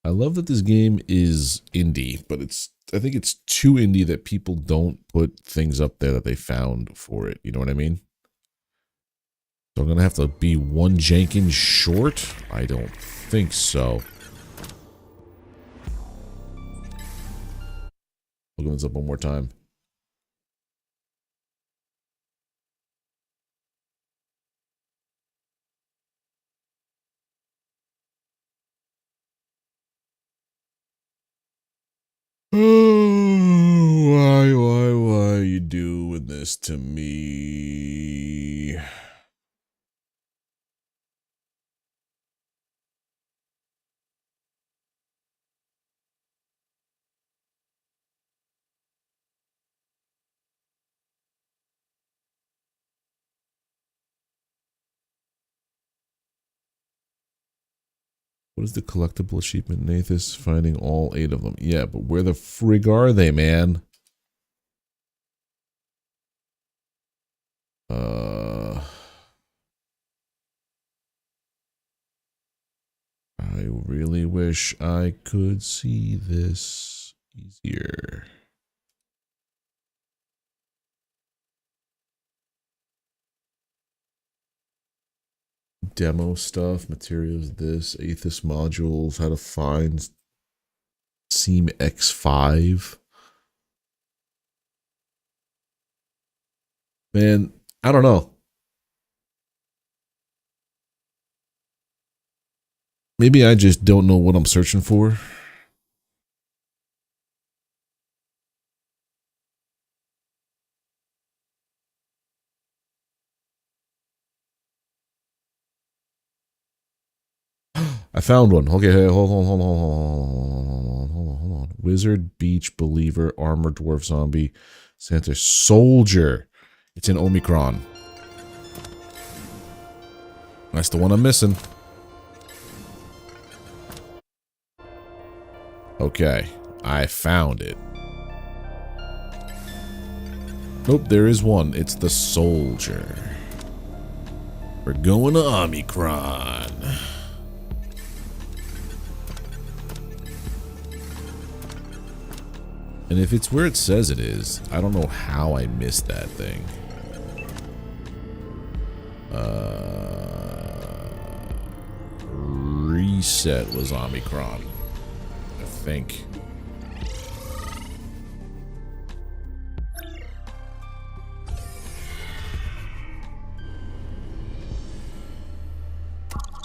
I love that this game is indie, but I think it's too indie that people don't put things up there that they found for it. You know what I mean? So I'm going to have to be one Jenkins short? I don't think so. Look this up one more time. Why are you doing this to me? What is the collectible achievement in Aethus? Finding all 8 of them. Yeah, but where the frig are they, man? I really wish I could see this easier. Demo stuff, materials, this, Aethus modules, how to find Seam X5. Man, I don't know. Maybe I just don't know what I'm searching for. I found one. Okay, hold on. Wizard, Beach, Believer, Armored Dwarf, Zombie, Santa, Soldier. It's in Omicron. That's the one I'm missing. Okay, I found it. Nope, there is one. It's the Soldier. We're going to Omicron. And if it's where it says it is, I don't know how I missed that thing. Reset was Omicron, I think.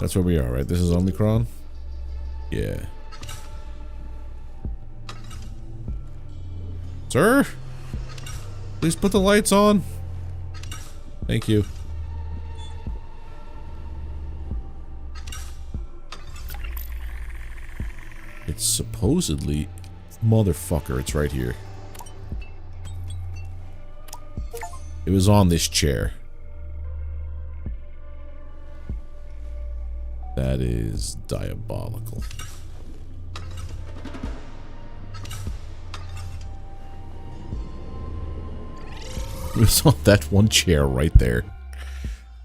That's where we are, right? This is Omicron? Yeah. Sir? Please put the lights on. Thank you. It's supposedly... Motherfucker, it's right here. It was on this chair. That is diabolical. It was on that one chair right there.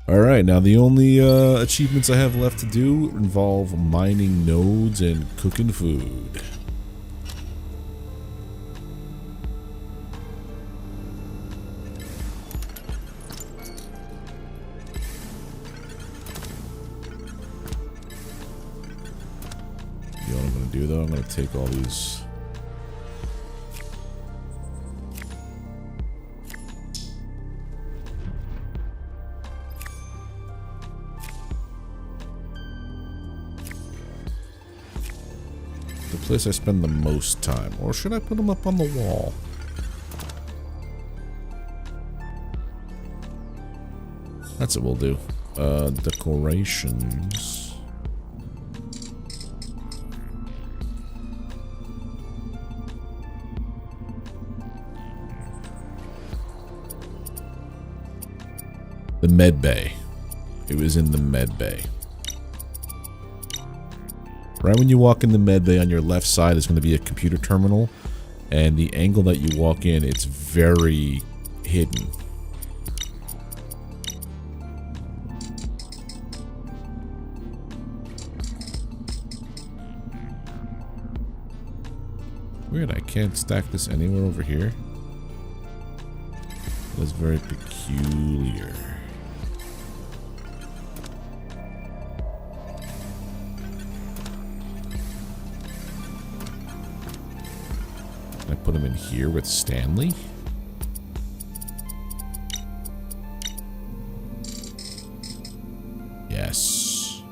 Alright, now the only achievements I have left to do involve mining nodes and cooking food. You know what I'm going to do though? I'm going to take all these... The place I spend the most time. Or should I put them up on the wall? That's what we'll do. Decorations. The med bay. It was in the med bay. Right when you walk in the med bay, on your left side is going to be a computer terminal, and the angle that you walk in, it's very hidden. Weird, I can't stack this anywhere over here. That's very peculiar. Can I put him in here with Stanley? Yes.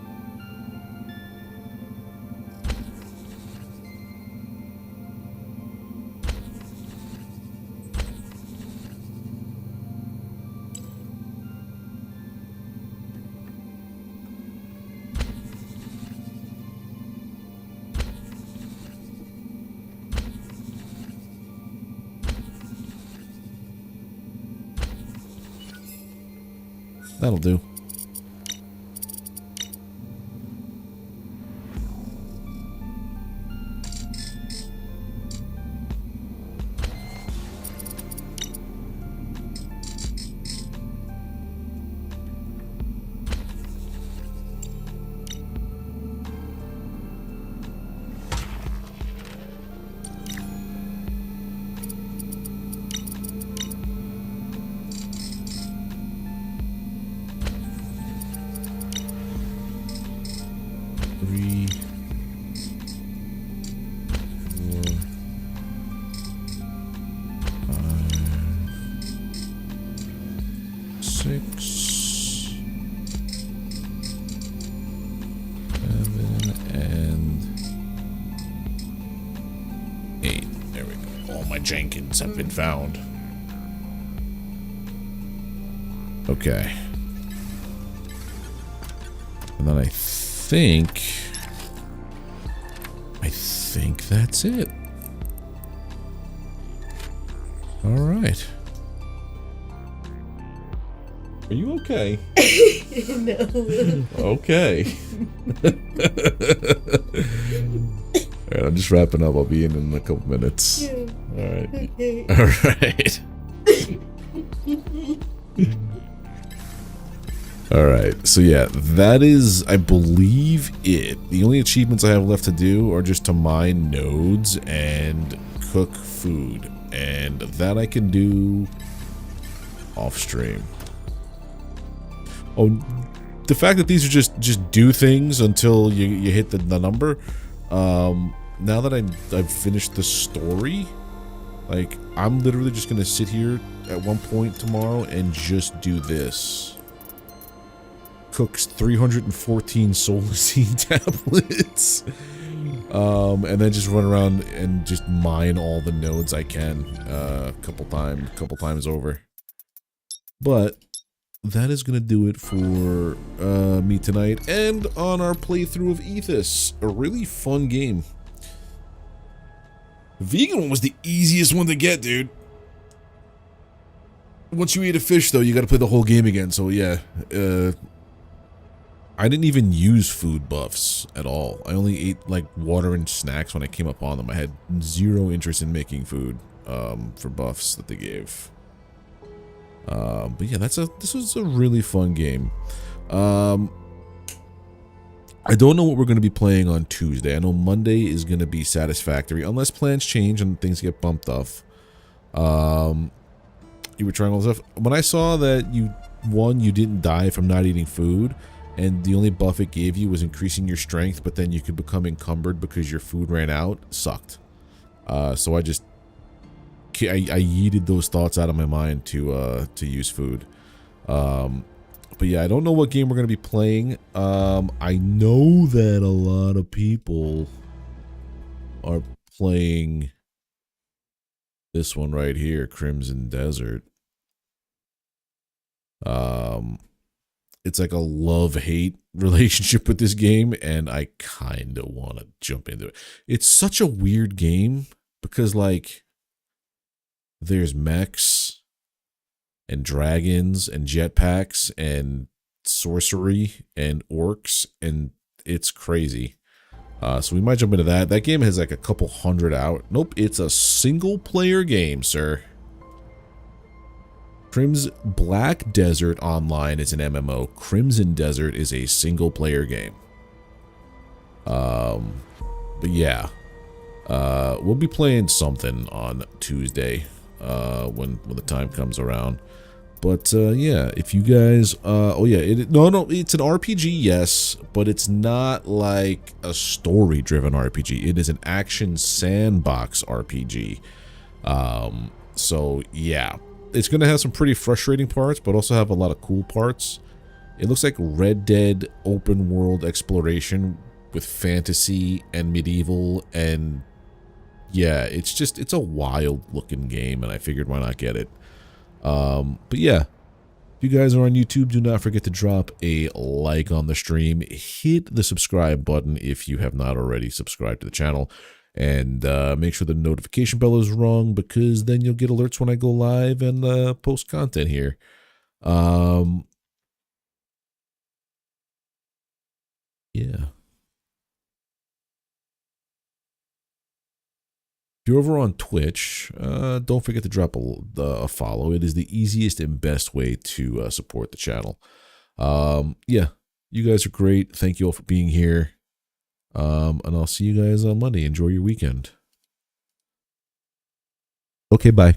That'll do. Jenkins have been found. Okay. And then I think that's it. All right. Are you okay? No. Okay. All right, I'm just wrapping up. I'll be in a couple minutes. Yeah. All right. Okay. All right. All right. So yeah, that is, I believe, it. The only achievements I have left to do are just to mine nodes and cook food, and that I can do off stream. Oh, the fact that these are just do things until you hit the number. Now that I've finished the story, like, I'm literally just gonna sit here at one point tomorrow and just do this. cooks 314 solar seed tablets. And then just run around and just mine all the nodes I can a couple times over. But that is going to do it for me tonight and on our playthrough of Aethus. A really fun game. The vegan one was the easiest one to get, dude. Once you eat a fish, though, you got to play the whole game again. So yeah, I didn't even use food buffs at all. I only ate like water and snacks when I came up on them. I had zero interest in making food for buffs that they gave. But yeah, this was a really fun game. I don't know what we're going to be playing on Tuesday. I know Monday is going to be Satisfactory, unless plans change and things get bumped off. You were trying all this stuff. When I saw that you didn't die from not eating food, and the only buff it gave you was increasing your strength, but then you could become encumbered because your food ran out, sucked. So I yeeted those thoughts out of my mind to use food. But yeah, I don't know what game we're going to be playing. I know that a lot of people are playing this one right here, Crimson Desert. It's like a love-hate relationship with this game, and I kind of want to jump into it. It's such a weird game because, like, there's mechs and dragons and jetpacks and sorcery and orcs, and it's crazy. So we might jump into that. That game has like a couple hundred hours. Nope, it's a single-player game, sir. Black Desert Online is an MMO. Crimson Desert is a single-player game. But yeah, we'll be playing something on Tuesday when the time comes around. But yeah, if you guys, oh yeah, no, it's an RPG, yes, but it's not like a story-driven RPG. It is an action sandbox RPG. So yeah. It's going to have some pretty frustrating parts, but also have a lot of cool parts. It looks like Red Dead open world exploration with fantasy and medieval, and yeah, it's a wild looking game, and I figured why not get it. But yeah, if you guys are on YouTube, do not forget to drop a like on the stream. Hit the subscribe button if you have not already subscribed to the channel. And make sure the notification bell is rung, because then you'll get alerts when I go live and post content here. Yeah. If you're over on Twitch, don't forget to drop a follow. It is the easiest and best way to support the channel. Yeah, you guys are great. Thank you all for being here. And I'll see you guys on Monday. Enjoy your weekend. Okay, bye.